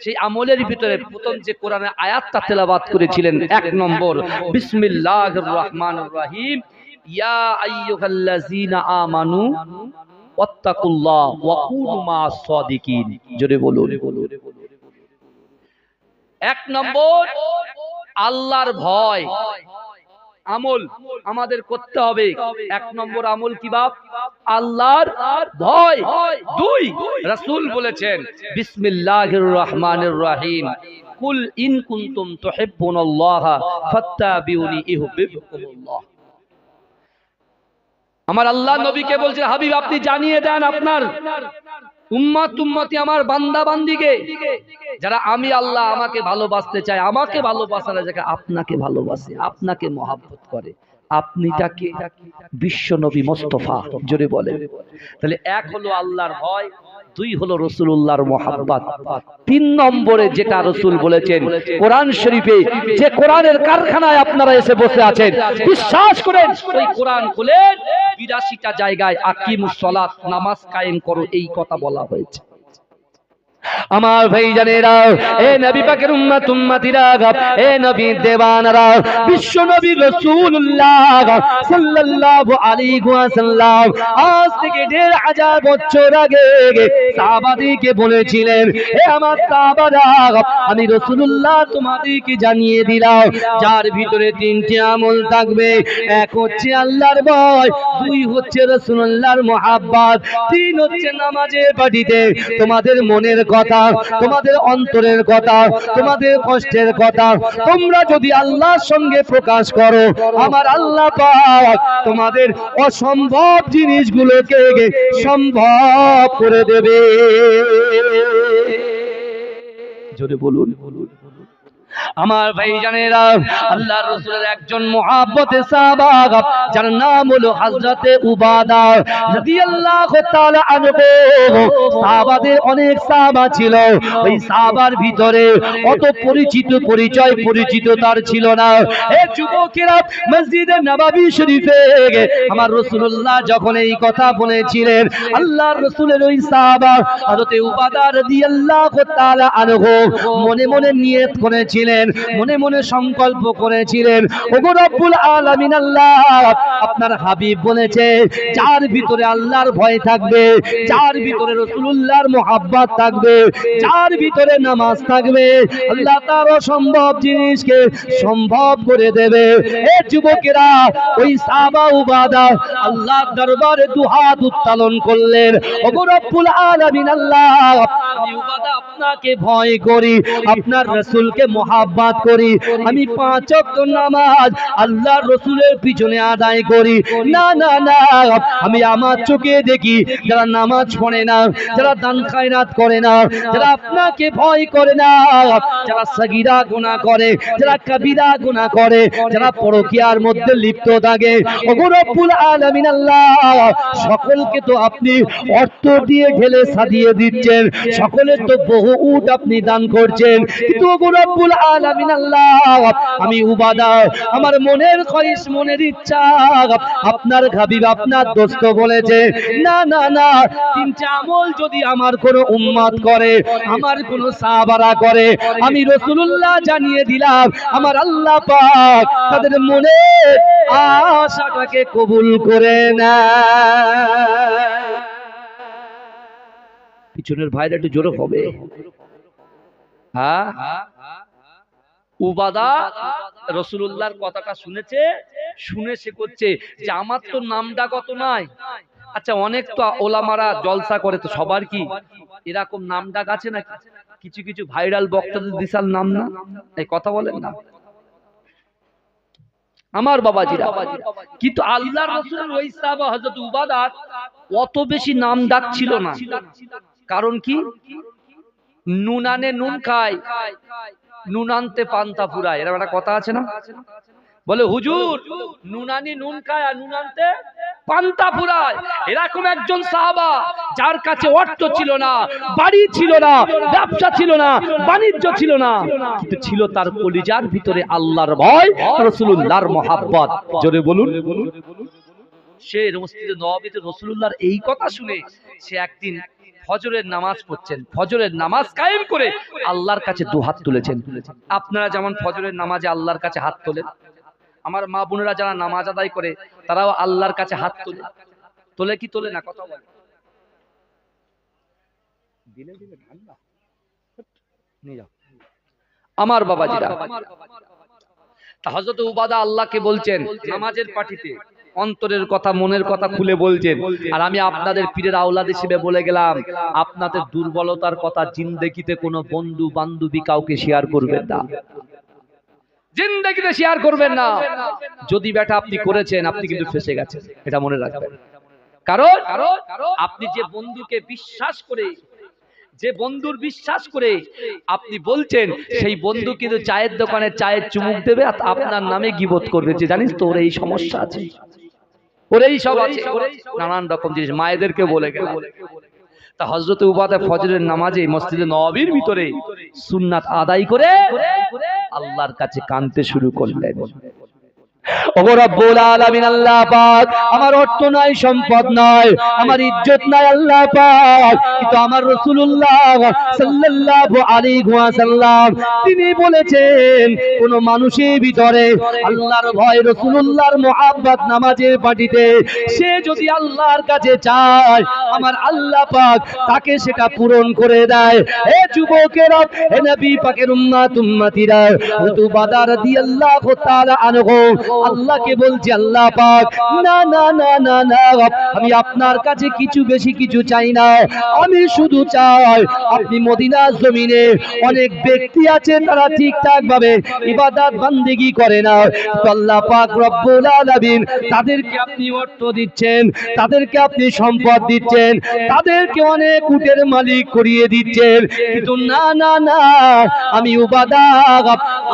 সেই আমলের ভিতরে প্রথম যে কোরআনের আয়াতটা তেলাওয়াত করেছিলেন, ১ নম্বর বিসমিল্লাহির রহমানির রহিম, ইয়া আইয়ুহাল্লাযীনা আমানু ওয়াত্তাকুল্লাহ ওয়া কুনু মা'আস সাদিকিন। জোরে বলুন। ১ নম্বর আল্লাহর ভয় আমল আমাদের করতে হবে। ১ নম্বর আমল কি বাপ? আল্লাহর ভয়। ২ রাসূল বলেছেন বিসমিল্লাহির রহমানির রহিম, কুল ইন কুনতুম তুহিব্বুনাল্লাহা ফাত্তাবিউনি ইউহিব্বুকুমুল্লাহ। আমার আল্লাহ নবীকে বলছেন হাবিব আপনি জানিয়ে দেন আপনার উম্মত উম্মতি আমার বান্দা বান্দিকে যারা আমি আল্লাহ আমাকে ভালোবাসতে চায়, আমাকে ভালোবাসার জায়গায় আপনাকে ভালোবাসে, আপনাকে মহব্বত করে, আপনি তাকে বিশ্ব নবী মুস্তাফা। জোরে বলে। তাহলে ১ হলো আল্লাহর ভয়, ২ হলো রাসূলুল্লাহর মহব্বত, ৩ নম্বরে যেটা রাসূল বলেছেন কোরআন শরীফে, যে কোরআনের কারখানায় আপনারা এসে বসে আছেন, বিশ্বাস করেন ওই কোরআন খুলে ৮২টা জায়গায় আকিমুস সালাত নামাজ কায়েম করো এই কথা বলা হয়েছে। আমার ভাইজানেরা, এ নবী পাকের উম্মত উম্মতিরা, এ নবী দেওয়ানরা, বিশ্ব নবী রাসূলুল্লাহ সাল্লাল্লাহু আলাইহি ওয়াসাল্লাম আজ থেকে ১৫০০ বছর আগে সাহাবাদেরকে বলেছিলেন, হে আমার সাহাবারা, আমি রাসূলুল্লাহ তোমাদেরকে জানিয়ে দিলাম যার ভিতরে ৩টি আমল থাকবে। ১ হচ্ছে আল্লাহর ভয়, ২ হচ্ছে রাসূলুল্লাহর মহব্বত, ৩ হচ্ছে নামাজের পাটিতে তোমাদের মনের কথা, তোমাদের অন্তরের কথা, তোমাদের কষ্টের কথা তোমরা যদি আল্লাহর সঙ্গে প্রকাশ করো, আমার আল্লাহ পাক তোমাদের অসম্ভব জিনিসগুলোকে সম্ভব করে দেবে। জোরে বলুন। আমার ভাইজানেরা, আল্লাহর রাসূলের একজন মুহাব্বতের সাহাবা যার নাম হলো হযরতে উবাদা রাদিয়াল্লাহু তাআলা আনহু। সাহাবাদের অনেক সাহাবা ছিল, ওই সাহাবার ভিতরে অত পরিচিত তার ছিল না। এই যুবকেরা মসজিদে নববী শরীফে আমার রাসূলুল্লাহ যখন এই কথা বলেছিলেন, আল্লাহর রাসূলের ওই সাহাবা হযরতে উবাদা রাদিয়াল্লাহু তাআলা আনহু মনে মনে নিয়ত করেছিলেন, মনে মনে সংকল্প করেছিলেন, ওগো রব্বুল আলামিন আল্লাহ আপনার হাবিব বলেছে যার ভিতরে আল্লাহর ভয় থাকবে, যার ভিতরে রাসূলুল্লাহর মহব্বত থাকবে, যার ভিতরে নামাজ থাকবে, আল্লাহ তার অসম্ভব জিনিসকে সম্ভব করে দেবে। এ যুবকেরা, ওই সাহাবা উবাদা আল্লাহর দরবারে দুহাত উত্তোলন করলেন, ওগো রব্বুল আলামিন আল্লাহ আমি উবাদা আপনাকে ভয় করি, আপনার রাসূলকে মহব্বত করি, আমি ৫ ওয়াক্ত নামাজ আল্লাহর রাসূলের পিছনে আদায় করি। না না না, আমি আমার চোখে দেখি যারা নামাজ পড়ে না, যারা দান খায়রাত করে না, যারা আপনাকে ভয় করে না, যারা সাগীরা গুনাহ করে, যারা কবিরা গুনাহ করে, যারা পরকীয়ার মধ্যে লিপ্ত থাকে, ওগো রব্বুল আলামিন আল্লাহ সকলকে তো আপনি অর্থ দিয়ে ঢেলে সাজিয়ে দিচ্ছেন, সকলের তো বহু উট আপনি দান করছেন, কিন্তু ওগো রব্বুল আলামিন আল্লাহ আমি উবাদা আমার মনের খয়েশ, মনের ইচ্ছা আপনার হাবিব আপনার দোস্ত বলেছে না না না, ৩টা আমল যদি আমার কোন উম্মত করে, আমার কোন সাহাবারা করে, আমি রাসূলুল্লাহ জানিয়ে দিলাম আমার আল্লাহ পাক তাদের মনের আশাটাকে কবুল করে না। পিছনের ভাইরা একটু জোরে হবে। হ্যাঁ, উবাদা রাসূলুল্লাহর কথাটা শুনেছে, শুনে সে করছে যে আমার তো নামটা কত নাই। আচ্ছা, অনেক তো ওলামারা জলসা করে, তো সবার কি এরকম নাম ডাক আছে নাকি? কিছু কিছু ভাইরাল বক্তাদের বিশাল নাম না, এই কথা বলেন না আমার বাবাজিরা। কিন্তু আল্লাহর রাসূলের ওই সাহাবা হযরত উবাদার অত বেশি নাম ডাক ছিল না। কারণ কি? নুনানে নুন খায়, নুনান্তে পান্তা ফুরায়, এরকম একটা কথা আছে না? বলে হুজুর নুনানি নুন খায় আর নুন আনতে পান্তা ফুরায়। এরকম একজন সাহাবা যার কাছে অর্থ ছিল না, বাড়ি ছিল না, ব্যবসা ছিল না, বাণিজ্য ছিল না, কিন্তু ছিল তার কলিজার ভিতরে আল্লাহর ভয়, রাসূলুল্লাহর মহাব্বত। জোরে বলুন। সে মসজিদে নববীতে রাসূলুল্লাহর এই কথা শুনে সে একদিন ফজরের নামাজ পড়ছেন, ফজরের নামাজ কায়েম করে আল্লাহর কাছে দুহাত তুলেছেন। আপনারা যেমন ফজরের নামাজে আল্লাহর কাছে হাত তোলেন, আমার মা বোনেরা যারা নামাজ আদায় করে তারাও আল্লাহর কাছে হাত তোলে। তোলে কি তোলে না? কথা বলে দিলে দিলে ঠান্ডা নিয়ে যাও আমার বাবাজিরা। হযরত উবাদা আল্লাহকে বলছেন নামাজের পাটিতে অন্তরের কথা, মনের কথা খুলে বলছেন। আর আমি আপনাদের পীরের আওলাদ হিসেবে বলে গেলাম, আপনাদের দুর্বলতার কথা জিন্দেগিতে কোনো বন্ধু বান্ধবী কাউকে শেয়ার করবেন না, জিন্দেগিতে শেয়ার করবেন না। যদি বেটা আপনি করেছেন, আপনি কিন্তু ফেসে গেছেন, এটা মনে রাখবেন। কারণ আপনি যে বন্ধুকে বিশ্বাস করে, যে বন্ধুর বিশ্বাস করে আপনি বলছেন, সেই বন্ধু কিন্তু চায়ের দোকানে চায়ের চুমুক দেবে আর আপনার নামে গীবত করবে, যে জানিস তো ওর এই সমস্যা আছে, ওর এই সব আছে, নানান রকম জিনিস মায়েদেরকে বলে গেল। তা হযরত উবাদা ফজরের নামাজে মসজিদে নববীর ভিতরে সুন্নাত আদায় করে আল্লাহর কাছে কাঁদতে শুরু করলেন। ওগো রব্বুল আলামিন আল্লাহ পাক, আমার অর্থ নাই, সম্পদ নাই, আমার ইজ্জত নাই আল্লাহ পাক, কিন্তু আমার রাসূলুল্লাহ সাল্লাল্লাহু আলাইহি ওয়াসাল্লাম তিনি বলেছেন কোন মানুষের ভিতরে আল্লাহর ভয়, রাসূলুল্লাহর মুহাব্বত নামাজের পাটিতে সে যদি আল্লাহর কাছে চায়, আমার আল্লাহ পাক তাকে সেটা পূরণ করে দেয়। হে যুবকেরা, হে নবী পাকের উম্মতিরা, উবাদা রাদিয়াল্লাহু তাআলা আনহু আল্লাহকে বলছে, আল্লাহ পাক না না না না না, আমি আপনার কাছে কিছু বেশি কিছু চাই না, আমি শুধু চাই আপনি মদিনার জমিনে অনেক ব্যক্তি আছে তারা ঠিকঠাক ভাবে ইবাদত বান্দেগি করে না, তো আল্লাহ পাক রব্বুল আলামিন তাদেরকে আপনি অর্থ দিচ্ছেন, তাদেরকে আপনি সম্পদ দিচ্ছেন, তাদেরকে অনেক উটের মালিক করিয়ে দিচ্ছেন, কিন্তু না না না, আমি উবাদা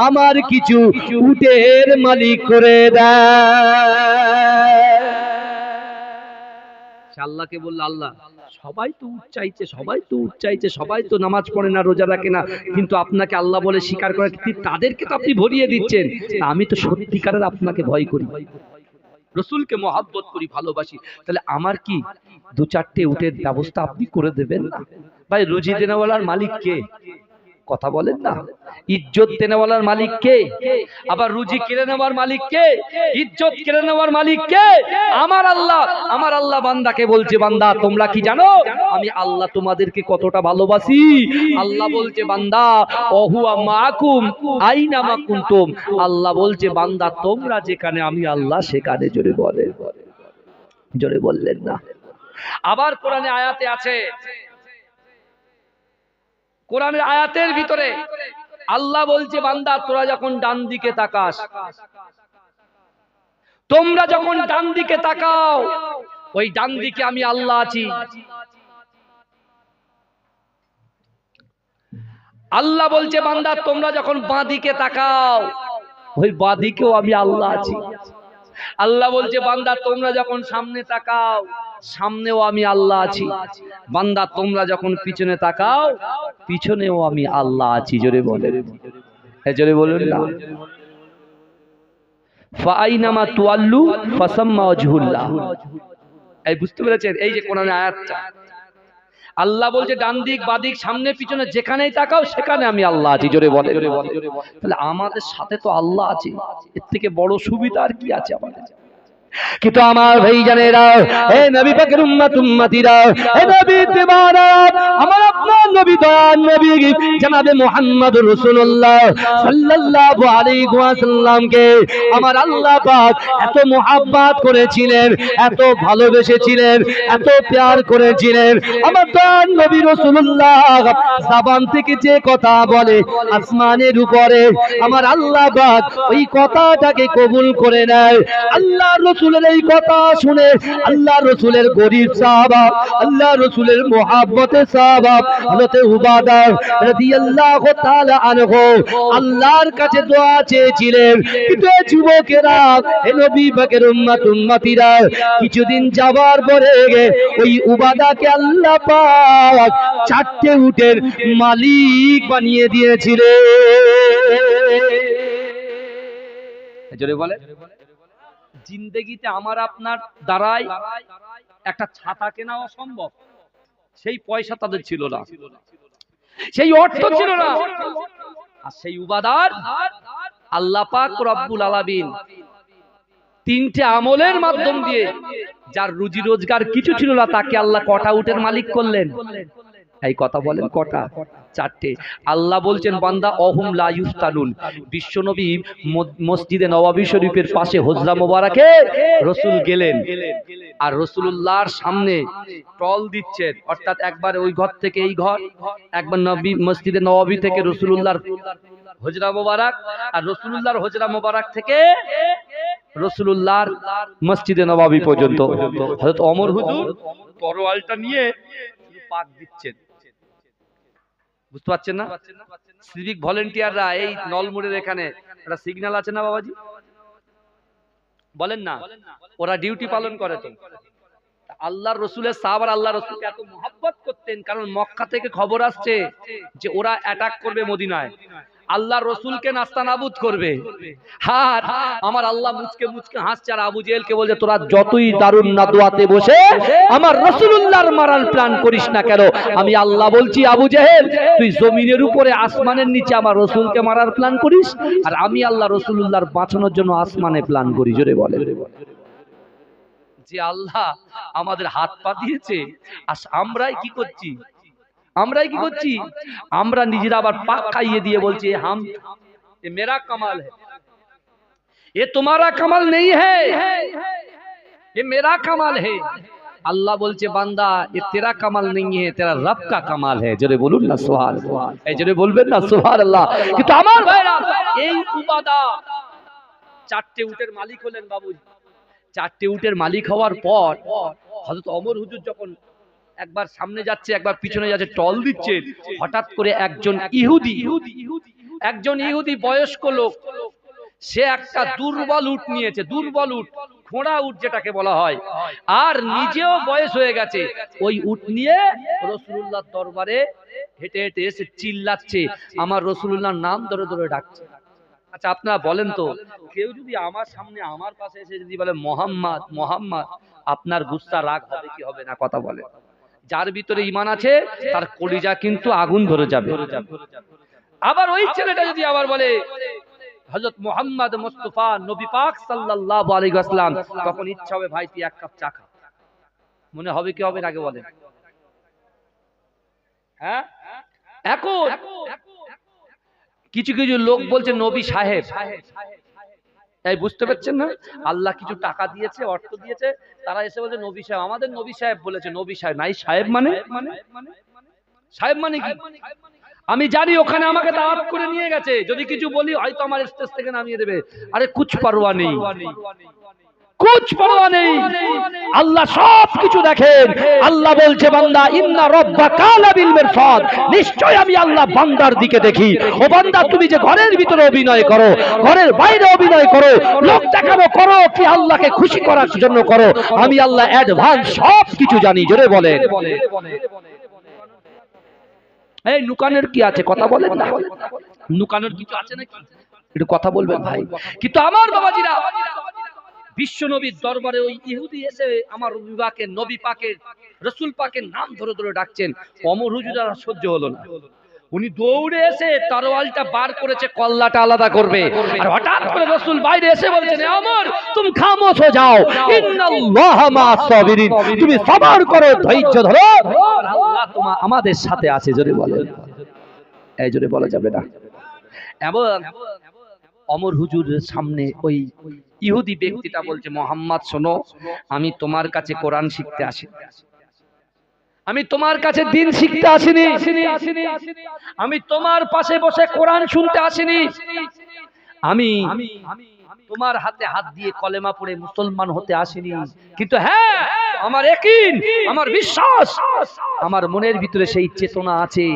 আমার কিছু উটের মালিক করে আল্লাহকে বলল, আল্লাহ সবাই তো উট চাইছে, সবাই তো উট চাইছে, সবাই তো নামাজ পড়ে না, রোজা রাখে না, কিন্তু আপনাকে আল্লাহ বলে স্বীকার করে তাদেরকে তো আপনি ভরিয়ে দিচ্ছেন। আমি তো সত্যিকারের আপনাকে ভয় করি, রসুলকে মহব্বত করি, ভালোবাসি, তাহলে আমার কি দু চারটে উটের ব্যবস্থা আপনি করে দেবেন না? ভাই রুজি দেনেওয়ালার মালিক কে? কথা বলেন না। ইজ্জত দেনেওয়ালার মালিক কে? আবার রুজি কেড়ে নেওয়ার মালিক কে? ইজ্জত কেড়ে নেওয়ার মালিক কে? আমার আল্লাহ। আমার আল্লাহ বান্দাকে বলছে, বান্দা তোমরা কি জানো আমি আল্লাহ তোমাদেরকে কতটা ভালোবাসি? আল্লাহ বলছে, বান্দা ওহুয়া মাকুম আইনা মা কুনতুম, আল্লাহ বলছে বান্দা তোমরা যেখানে আমি আল্লাহ সেখানে। জোরে বলেন, জোরে বললেন না। আবার কোরআনে আয়াতে আছে, কোরআনের আয়াতের ভিতরে আল্লাহ বলছে, বান্দা তোরা যখন ডান দিকে তাকাস, তোমরা যখন ডান দিকে তাকাও, ওই ডান দিকে আমি আল্লাহ আছি। আল্লাহ বলছে, বান্দা তোমরা যখন বাঁ দিকে তাকাও, ওই বাঁ দিকেও আমি আল্লাহ আছি। আল্লাহ বলছে, বান্দা তোমরা যখন সামনে তাকাও, সামনেও আমি আল্লাহ আছি। বান্দা তোমরা যখন পিছনে তাকাও, পিছনেও আমি আল্লাহ আছি। জোরে বলেন, জোরে বলুন না। ফাআইনামা তুআল্লু ফাসাম্মা ওয়াজহুল্লাহ। এই বুঝতে পেরেছেন? এই যে কোরআনের আয়াতটা, আল্লাহ বলছে ডান দিক বাঁ দিক সামনে পিছনে যেখানেই তাকাও সেখানে আমি আল্লাহ আছি। জোরে বলেন। তাহলে আমাদের সাথে তো আল্লাহ আছে, এর থেকে বড় সুবিধা আর কি আছে আমাদের? কিন্তু আমার ভাইজানেরা, হে নবী পাকের উম্মতিরা, হে নবী দিবানা, আমার আপনার নবী দয়ার নবী জনাবে মুহাম্মদুর রাসূলুল্লাহ সাল্লাল্লাহু আলাইহি ওয়াসাল্লামকে আমার আল্লাহ পাক এত মুহাব্বত করেছিলেন, এত ভালোবেসেছিলেন, এত প্যার করেছিলেন। আমার দয়ার নবী রাসূলুল্লাহ জবান থেকে যে কথা বলে, আসমানের উপরে আমার আল্লাহ পাক ওই কথাটাকে কবুল করে নেয়। আল্লাহ রাসূলের এই কথা শুনে আল্লাহ রাসূলের গরীব সাহাবা, আল্লাহ রাসূলের মুহাব্বতে সাহাবা, হযরতে উবাদা রাদিয়াল্লাহু তাআলা আনহু আল্লাহর কাছে দোয়া চেয়েছিলেন। কিন্তু এই যুবকেরা, এই নবী পাকের উম্মতিরা কিছুদিন যাবার পরে ওই উবাদাকে আল্লাহ পাক 4টে উটের মালিক বানিয়ে দিয়েছিলেন। জোরে বলে, জিন্দেগিতে আমার আপনার দ্বারাই একটা ছাতা কেনা অসম্ভব, সেই পয়সা তাদের ছিল না, সেই অর্থ ছিল না। আর সেই উবাদার আল্লাহ পাক রব্বুল আলামিন 3টে আমলের মাধ্যম দিয়ে, যার রুজি রোজগার কিছু ছিল না, তাকে আল্লাহ কটা উটের মালিক করলেন? এই কথা বলেন, কটা? 4টে। আল্লাহ বলছেন বান্দা অহুম লা ইফতানুন। বিশ্বনবী মসজিদে নববী শরীফের পাশে হুজরা মোবারকে রাসূল গেলেন, আর রাসূলুল্লাহর সামনে টল দিচ্ছেন, অর্থাৎ একবার ওই ঘর থেকে এই ঘর, একবার নবী মসজিদে নববী থেকে রাসূলুল্লাহর হুজরা মোবারক, আর রাসূলুল্লাহর হুজরা মোবারক থেকে রাসূলুল্লাহর মসজিদে নববী পর্যন্ত। হযরত ওমর হুজুর তরোয়ালটা নিয়ে পাক দিচ্ছেন, বুঝতে পারছেন না? সিভিক ভলেন্টিয়াররা এই নলমুড়ের এখানে একটা সিগন্যাল আছে না বাবাজি, বলেন না, ওরা ডিউটি পালন করে। তো আল্লাহর রসুলের সাহাবারা আল্লাহ রসুলকে এত মহব্বত করতেন, কারণ মক্কা থেকে খবর আসছে যে ওরা অ্যাটাক করবে মদিনায়, আল্লাহ রসুলকে নাস্তানাবুদ করবে। আর আমার আল্লাহ মুচকে মুচকে হাসছে, আর আবু জেহেলকে বলছে তোরা যতই দারুন নাদওয়াতে বসে আমার রাসূলুল্লাহর মারার প্ল্যান করিস না কেন, আমি আল্লাহ বলছি আবু জেহেল তুই জমিনের উপরে আসমানের নিচে আমার রসুলকে মারার প্ল্যান করিস, আর আমি আল্লাহ রাসূলুল্লাহর বাঁচানোর জন্য আসমানে প্ল্যান করি। জোরে বলে, যে আল্লাহ আমাদের হাত পা দিয়েছে, আর আমরাই কি করছি? আমরা নিজেরা আবার পাক খাইয়ে দিয়ে বলছি হাম ये मेरा कमाल है, ये तुम्हारा कमाल नहीं है, ये मेरा कमाल है। अल्लाह बोलছে বান্দা ये तेरा कमाल नहीं है, तेरा रब का कमाल है। জোরে বলুন না সুবহানাল্লাহ, এই জোরে বলবেন না সুবহানাল্লাহ। কিন্তু আমার ভাইরা, এই উবাদা 4টে উটের মালিক হলেন বাবুজি। 4টে উটের মালিক হওয়ার পর হযরত ওমর হুজুর যখন একবার সামনে যাচ্ছে, একবার পিছনে যাচ্ছে, টল দিচ্ছে, হঠাৎ করে একজন ইহুদি বয়স্ক লোক, সে একটা দুর্বল উট নিয়েছে, দুর্বল উট, ঘোড়া উট যেটাকে বলা হয়, আর নিজেও বয়স হয়ে গেছে। ওই উট নিয়ে রাসূলুল্লাহর দরবারে হেঁটে হেঁটে এসে চিল্লাচ্ছে, আমার রাসূলুল্লাহর নাম ধরে ধরে ডাকছে। আচ্ছা আপনারা বলেন তো, কেউ যদি আমার সামনে আমার পাশে এসে যদি বলে মোহাম্মদ মোহাম্মদ, আপনার গুস্সা রাগ হবে কি হবে না? কথা বলে। যার ভিতরে ঈমান আছে তার কলিজা কিন্তু আগুন ধরে যাবে। আবার ওই ছেলেটা যদি আবার বলে হযরত মুহাম্মদ মুস্তাফা নবী পাক সাল্লাল্লাহু আলাইহি ওয়াসাল্লাম, তখন ইচ্ছা হবে ভাই তুই এক কাপ চা খা। মনে হবে কি হবে না? আগে বলেন। হ্যাঁ, এখন কিছু কিছু লোক বলছে নবী সাহেব, এই বুঝতে পারছেন না? আল্লাহ কিছু টাকা দিয়েছে, অর্থ দিয়েছে, তারা এসে বলছে নবী সাহেব, আমাদের নবী সাহেব বলেছে। নবী সাহেব নাই, সাহেব মানে সাহেব মানে কি? আমি জানি ওখানে আমাকে দাওয়াত করে নিয়ে গেছে, যদি কিছু বলি হয়তো আমার স্টেজ থেকে নামিয়ে দেবে। আরে কুছ পারওয়া নেই, কুছ পারওয়া নেই। আল্লাহ সব কিছু দেখেন। আল্লাহ বলছে বান্দা ইন্না রাব্বাকা লাবিল মিরসাদ, নিশ্চয় আমি আল্লাহ বান্দার দিকে দেখি। ও বান্দা তুমি যে ঘরের ভিতরে অভিনয় করো, ঘরের বাইরে অভিনয় করো, লোক দেখানো করো কি আল্লাহকে খুশি করার জন্য করো, আমি আল্লাহ অ্যাডভান্স সব কিছু জানি। জোরে বলেন। এই নুকানের কি আছে? কথা বলেন না, নুকানোর কিছু আছে নাকি? একটু কথা বলবেন ভাই। কিন্তু আমার বাবাজিরা, বিশ্ব নবীর দরবারে ওই ইহুদি এসে আমার নবী পাকের রাসূল পাকের নাম ধরে ধরে ডাকছেন। ওমর হুজুর আর সহ্য হলো না, উনি দৌড়ে এসে তরোয়ালটা বার করেছে, কল্লাটা আলাদা করবে, আর হঠাৎ করে রাসূল বাইরে এসে বলছেন ওমর তুমি খামোশ হয়ে যাও, ইন্নাল্লাহা মা'আস সাবিরিন, তুমি সবর করো, ধৈর্য ধরো, আল্লাহ আমাদের সাথে আছে। জোরে বলেন। এই জোরে বলা যাবে না। এবং ওমর হুজুরের সামনে ওই ইহুদি ব্যক্তিটা বলছে মুহাম্মদ শোনো, আমি তোমার কাছে কোরআন শিখতে আসি, আমি তোমার কাছে দিন শিখতে আসিনি, আমি তোমার পাশে বসে কোরআন শুনতে আসিনি, আমি তোমার হাতে হাত দিয়ে কলেমা পড়ে মুসলমান হতে আসিনি। কিন্তু হ্যাঁ, আমার ইয়াকিন, আমার বিশ্বাস, আমার মনের ভিতরে সেই চেতনা আছে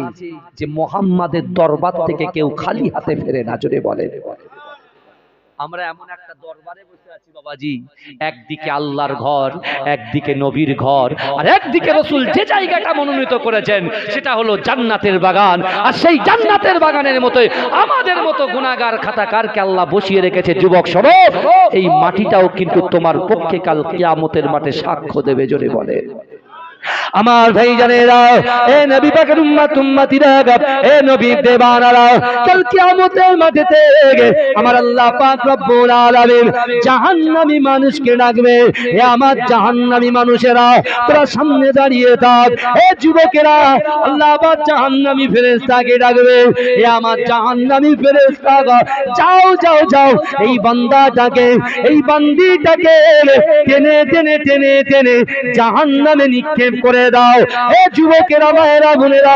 যে মুহাম্মাদের দরবার থেকে কেউ খালি হাতে ফেরে না। জোরে বলে, আমরা এমন একটা দরবারে বসে আছি বাবাজি, একদিকে আল্লাহর ঘর, একদিকে নবীর ঘর, আর একদিকে রাসূল যে জায়গাটা মনোনীত করেছেন সেটা হলো জান্নাতের বাগান। আর সেই জান্নাতের বাগানের মতোই আমাদের মতো গুনাহগার খাতাকারকে আল্লাহ বসিয়ে রেখেছে। যুবক সমাজ, এই মাটিটাও কিন্তু তোমার পক্ষে কাল কিয়ামতের মাঠে সাক্ষ্য দেবে। জোরে বলে আমার ভাইজানেরা, এ নবী পাকের উম্মত উম্মতিরা, এ নবীর দেবানারা, কাল কিয়ামতের মাঠেতে আমার আল্লাহ পাক রব্বুল আলামিন জাহান্নামী মানুষকে ডাকবে, এ আমার জাহান্নামী মানুষেরা তোরা সামনে দাঁড়িয়ে থাক। এ যুবকেরা, আল্লাহ পাক জাহান্নামী ফেরেশতাকে ডাকবে, এ আমার জাহান্নামী ফেরেশতা, যাও যাও যাও এই বান্দাটাকে, এই বান্দিটাকে টেনে টেনে টেনে টেনে জাহান্নামে নিক্ষেপ করে দাও। এ যুবকেরা মায়েরা বোনেরা,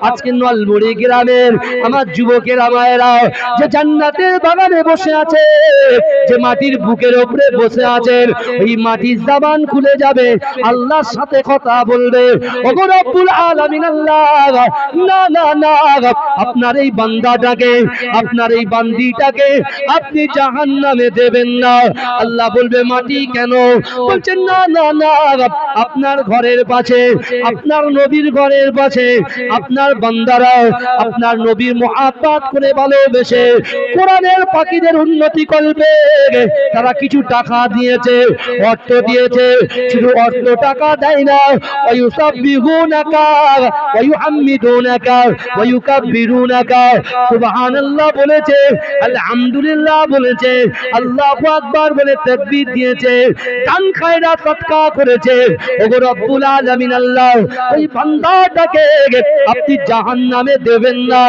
আজকে নলমুড়ি গ্রামের আমার যুবকেরা মায়েরা যে জান্নাতের বাগানে বসে আছে, যে মাটির বুকের উপরে বসে আছেন, ওই মাটির জবান খুলে যাবে, আল্লাহর সাথে কথা বলবে। ওগো রব্বুল আলামিন আল্লাহ, না না না, আপনার এই বান্দাটাকে, আপনার এই বান্দিটাকে আপনি জাহান্নামে দেবেন না। আল্লাহ বলবে মাটি কেন? বলছেন না না না, আপনার ঘরের পাশে, আপনার নবীর ঘরের পাশে আপনার বান্দারা আপনার নবীর মুহাব্বত করে ভালোবেসে কোরআনের পাখিদের উন্নতি করবে, তারা কিছু টাকা দিয়েছে, অর্থ দিয়েছে, শুধু অর্থ টাকা দেয় না, ওয়ায়ুসাব্বিহুনাকা ওয়ায়ুহাম্মিদুনাকা ওয়ায়ুকাব্বিরুনাকা, সুবহানাল্লাহ বলেছে, আলহামদুলিল্লাহ বলেছে, আল্লাহু আকবার বলে তাকবীর দিয়েছে, দান খায়রাত সদকা করেছে। ওগো রব্বুল আলামিন আল্লাহ, ওই বান্দাটাকে আপনি জাহান্নামে দেবেন না।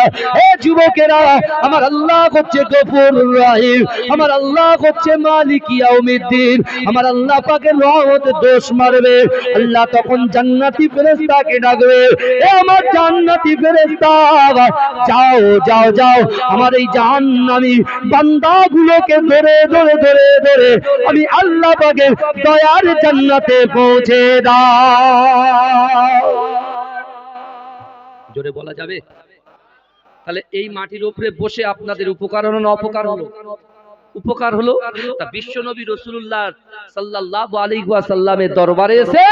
এ যুবকেরা, আমার আল্লাহ হচ্ছে গফুরুর রহিম, আমার আল্লাহ হচ্ছে মালিক ইয়াউমিদ্দিন, আমার আল্লাহ পাকের রহমতে দোষ মারবে। আল্লাহ তখন জান্নাতি ফেরেশতাকে ডাকবে, এ আমার জান্নাতি ফেরেশতা, যাও যাও যাও আমার এই জাহান্নামী বান্দাগুলোকে ধরে ধরে ধরে ধরে আমি আল্লাহ পাকের দয়ার জান্নাতে পৌঁছে দাও। জোরে বলা যাবে? তাহলে এই মাটির উপরে বসে আপনাদের উপকার হলো না অপকার হলো? উপকার হলো। তা বিশ্ব নবী রাসূলুল্লাহ সাল্লাল্লাহু আলাইহি ওয়াসাল্লামের দরবারে এসে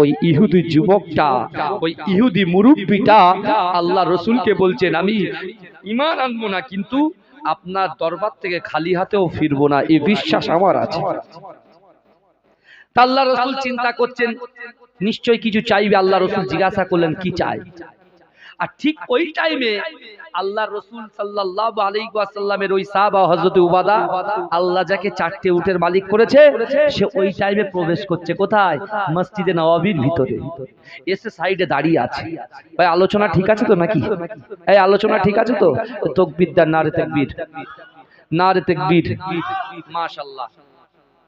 ওই ইহুদি যুবকটা, ওই ইহুদি মুরব্বিটা আল্লাহ রাসূলকে বলছেন, আমি ঈমান আনবো না, কিন্তু আপনার দরবার থেকে খালি হাতেও ফিরবো না, এই বিশ্বাস আমার আছে। আল্লাহ রাসূল চিন্তা করছেন নিশ্চয়ই কিছু চাইবে। আল্লাহ রাসূল জিজ্ঞাসা করলেন কি চাই? আর ঠিক ওই টাইমে আল্লাহ রাসূল সাল্লাল্লাহু আলাইহি ওয়াসাল্লামের ওই সাহাবা হযরত উবাদা, আল্লাহ যাকে চারটে উটের মালিক করেছে, সে ওই টাইমে প্রবেশ করছে কোথায়? মসজিদে নববীর ভিতরে। এসে সাইডে দাঁড়িয়ে আছে। ভাই আলোচনা ঠিক আছে তো নাকি? এই আলোচনা ঠিক আছে তো? তাকবীর দেন, নারে তাকবীর, নারে তাকবীর, মাশাআল্লাহ।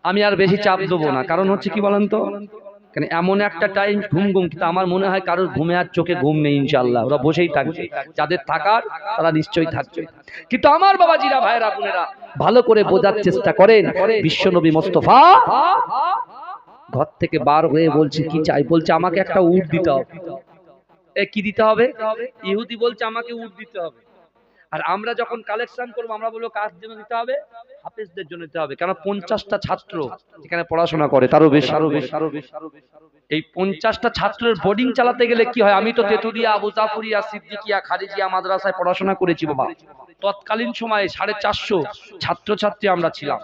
আমি আর বেশি চাপ দেবো না, কারণ হচ্ছে কি বলেন তো, কেন এমন একটা টাইম ঘুম ঘুম, কিন্তু আমার মনে হয় কারোর ঘুমে আর চোখে ঘুম নেই, ইনশাআল্লাহ ওরা বসেই থাকবে, যাদের থাকার তারা নিশ্চয়ই থাকবে। কিন্তু আমার বাবাজিরা, ভাইরা বোনেরা, ভালো করে বোঝার চেষ্টা করেন। বিশ্বনবী মুস্তাফা ঘর থেকে বার হয়ে বলছে কি চাই? বলছে আমাকে একটা উট দিতে হবে। এ কি দিতে হবে? ইহুদি বলছে আমাকে উট দিতে হবে। আর আমরা যখন কালেকশন করবো আমরা বলবো কার জন্য দিতে হবে? হাফেজদের জন্য দিতে হবে। কেন 50টা ছাত্র এখানে পড়াশোনা করে, তারও বেশি, আরো বেশি, আরো বেশি। এই 50টা ছাত্রের বোর্ডিং চালাতে গেলে কি হয়? আমি তো তেতুলিয়া, আবু জাফরিয়া, সিদ্দিকিয়া, খারিজিয়া মাদ্রাসায় পড়াশোনা করেছি বাবা। তৎকালীন সময়ে 450 ছাত্রছাত্রী আমরা ছিলাম।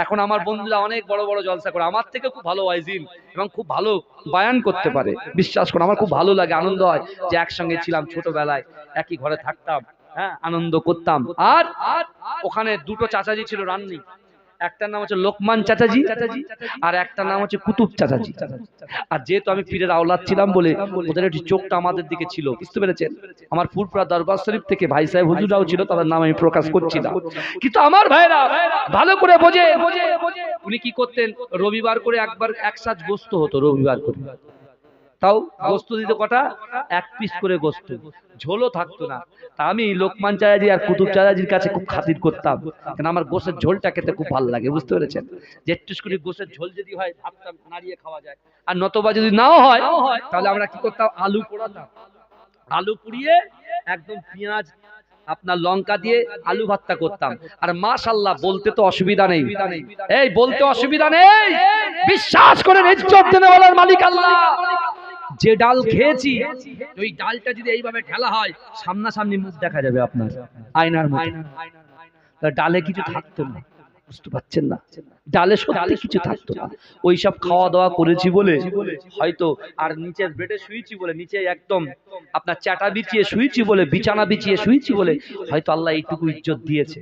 এখন আমার বন্ধুরা অনেক বড় বড় জলসা করে, আমার থেকে খুব ভালো ওয়াইজিন এবং খুব ভালো বায়ান করতে পারে। বিশ্বাস করো, আমার খুব ভালো লাগে, আনন্দ হয় যে একসঙ্গে ছিলাম ছোটবেলায়, একই ঘরে থাকতাম, হ্যাঁ আনন্দ করতাম। আর ওখানে দুটো চাচাজি ছিল রান্নি, একটার নাম হচ্ছে লোকমান চাচাজি আর একটার নাম হচ্ছে কুতুব চাচাজি। আর যেহেতু আমি পীরের আওলাদ ছিলাম বলে ওদের একটু চোখটা আমাদের দিকে ছিল, বুঝতে পেরেছেন? আমার ফুরফুরা দরবার শরীফ থেকে ভাই সাহেব হুজুরাও ছিল, তাদের নাম আমি প্রকাশ করছি না। কিন্তু আমার ভাইরা ভালো করে বোঝে, উনি কি করতেন? রবিবার করে একবার এক সাজ গোস্ত হতো, রবিবার করে তাও গোস্ত দিতে কটা, 1 পিস করে গোস্ত, ঝোলও থাকতো না। তা আমি লোকমান চাচাজি আর কুতুব চাচাজির কাছে খুব খাতির করতাম, কারণ আমার গোস্তের ঝোলটা খেতে খুব ভালো লাগে, বুঝতে পেরেছেন? যে একটু করে গোস্তের ঝোল যদি হয় ভাতটা নাড়িয়ে খাওয়া যায়, আর নতবা যদি নাও হয় তাহলে আমরা কি করতাম, আলু পোড়াতাম, আলু পুড়িয়ে একদম পেঁয়াজ আপনার লঙ্কা দিয়ে আলু ভর্তা করতাম। আর মাশাআল্লাহ বলতে তো অসুবিধা নেই, এই বলতে অসুবিধা নেই, বিশ্বাস করেন ইজ্জত দেনেওয়ালার মালিক আল্লাহ। যে ডাল খেয়েছি ওই ডালটা যদি এইভাবে ঢালা হয় সামনাসামনি মুখ দেখা যাবে আপনার আয়নার মতো, ডালে কিছু থাকতো না, বুঝতে পারছেন না? ডালে সত্যি কিছু থাকতো না। ওই সব খাওয়া দাওয়া করেছি বলে হয়তো, আর নিচের বেডে শুয়েছি বলে, নিচে একদম আপনার চাটা বিছিয়ে শুয়েছি বলে, বিছানা বিছিয়ে শুয়েছি বলে হয়তো আল্লাহ এইটুকু ইজ্জত দিয়েছে।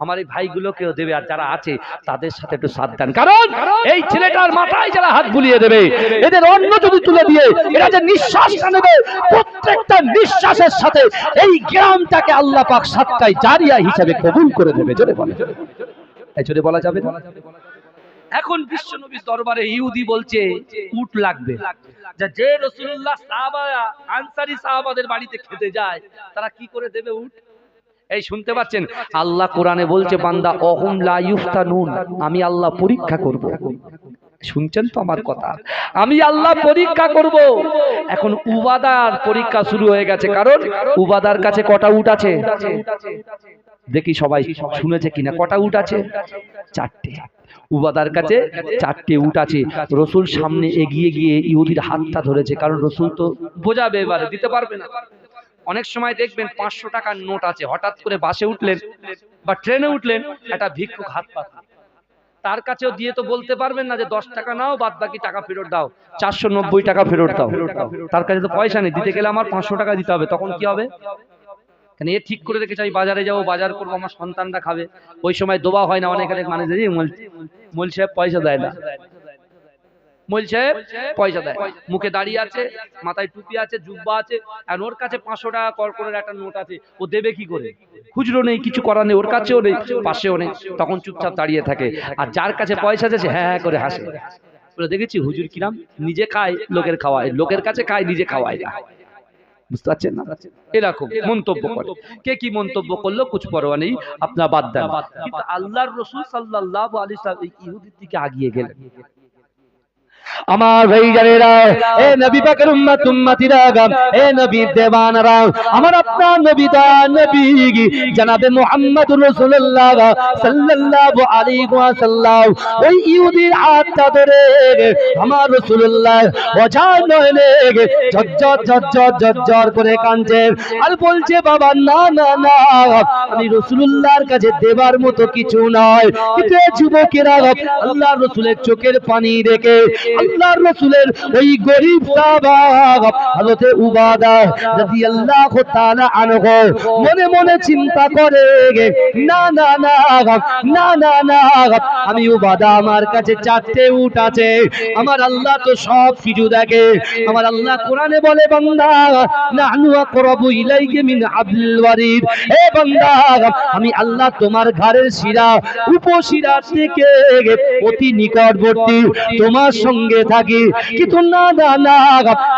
আমার এই ভাইগুলোকেও দেবে, আর যারা আছে তাদের সাথে একটু সাবধান, কারণ এই ছেলেটার মাথায় যারা হাত বুলিয়ে দেবে, এদের অন্ন যদি তুলে দিয়ে এরা যে নিঃশ্বাসটা নেবে, প্রত্যেকটা নিঃশ্বাসের সাথে এই গ্রামটাকে আল্লাহ পাক সাতটায় জারিয়া হিসাবে কবুল করে দেবে। জোরে বলে, এই জোরে বলা যাবে না? এখন বিশ্ব নবীর দরবারে ইহুদি বলছে উট লাগবে, যে রাসূলুল্লাহ সাহাবা আনসারী সাহাবাদের বাড়িতে খেতে যায় তারা কি করে দেবে উট? এই শুনতে পাচ্ছেন? আল্লাহ কোরআনে বলছে বান্দা অহুম লা ইফতানুন, আমি আল্লাহ পরীক্ষা করব। শুনছেন তো আমার কথা? আমি আল্লাহ পরীক্ষা করব। এখন উবাদার পরীক্ষা শুরু হয়ে গেছে, কারণ উবাদার কাছে কটা উট আছে দেখি সবাই শুনেছে কিনা, কটা উট আছে? 4টে। উবাদার কাছে 4টে উট আছে। রসুল সামনে এগিয়ে গিয়ে ইহুদির হাতটা ধরেছে, কারণ রসুল তো বোঝাবে, এবারে দিতে পারবে না। অনেক সময় দেখবেন 500 টাকার নোট আছে, হঠাৎ করে বাসে উঠলেন বা ট্রেনে উঠলেন, একটা ভিক্ষুক হাত পাতলেন, তার কাছেও দিয়ে তো বলতে পারবেন না যে 10 টাকা নাও, বাদ বাকি টাকা ফেরত দাও, 490 টাকা ফেরত দাও। তার কাছে তো পয়সা নেই, দিতে গেলে আমার 500 টাকা দিতে হবে। তখন কি হবে? কেন এ ঠিক করে রেখেছে আমি বাজারে যাবো, বাজার করবো, আমার সন্তানরা খাবে। ওই সময় দোয়া হয় না, অনেক অনেক মানে মোল সাহেব পয়সা দেয় না, মোল সাহেব পয়সা দেয়, মুখে দাঁড়িয়ে আছে, মাথায় টুপি আছে, জুব্বা আছে, আর ওর কাছে 500 টাকা কড়কড়ের একটা নোট আছে, ও দেবে কি করে? খুচরো নেই, কিছু করার নেই, ওর কাছেও নেই, পাশেও নেই, তখন চুপচাপ দাঁড়িয়ে থাকে। আর যার কাছে পয়সা আছে সে হ্যাঁ হ্যাঁ করে হাসে। বলে দেখেছি হুজুর কিরাম নিজে খায়, লোকের খাওয়ায়, লোকের কাছে খায়, নিজে খাওয়ায় না। বুঝতে পারছেন না? এরকম মন্তব্য করে। কে কি মন্তব্য করলো কুছ পরোয়া নেই, আপনার বাদ দেন। কিন্তু আল্লাহর রাসূল সাল্লাল্লাহু আলাইহি ওয়াসাল্লাম এই ইহুদির দিকে আগিয়ে গেলেন। আমার ভাইজানেরা, এ নবী পাকের উম্মত উম্মতিরা, এ নবীর দেওয়ানরা, আমার আপনার নবী দা নবী জনাবে মুহাম্মদুর রাসূলুল্লাহ সাল্লাল্লাহু আলাইহি ওয়াসাল্লাম ওই ইহুদির হাতটা ধরে আমার রাসূলুল্লাহ ওঝার নয়নে ঝরঝর ঝরঝর ঝরঝর করে কাঁদছেন আর বলছে বাবা না না না, আমি রাসূলুল্লাহর কাছে দেবার মতো কিছু নয়। কিন্তু যুবকেরা আল্লাহর রাসূলের চোখের পানি দেখে আল্লাহর রাসূলের ওই গরীব সাহাবা হযরত উবাদা রাদিয়াল্লাহু তাআলা আনহু মনে মনে চিন্তা করে না না না না না না, আমি উবাদা, আমার কাছে 4টে উট আছে, আমার আল্লাহ তো সব কিছু দেখে। আমার আল্লাহ কোরআনে বলে বান্দা নাহনু আকরাবু ইলাইকা মিন হাবলিল ওয়ারিদ, হে বান্দা আমি আল্লাহ তোমার ঘাড়ের শিরা উপশিরা থেকে অতি নিকটবর্তী, তোমার সঙ্গে থাকি। কিন্তু না না না,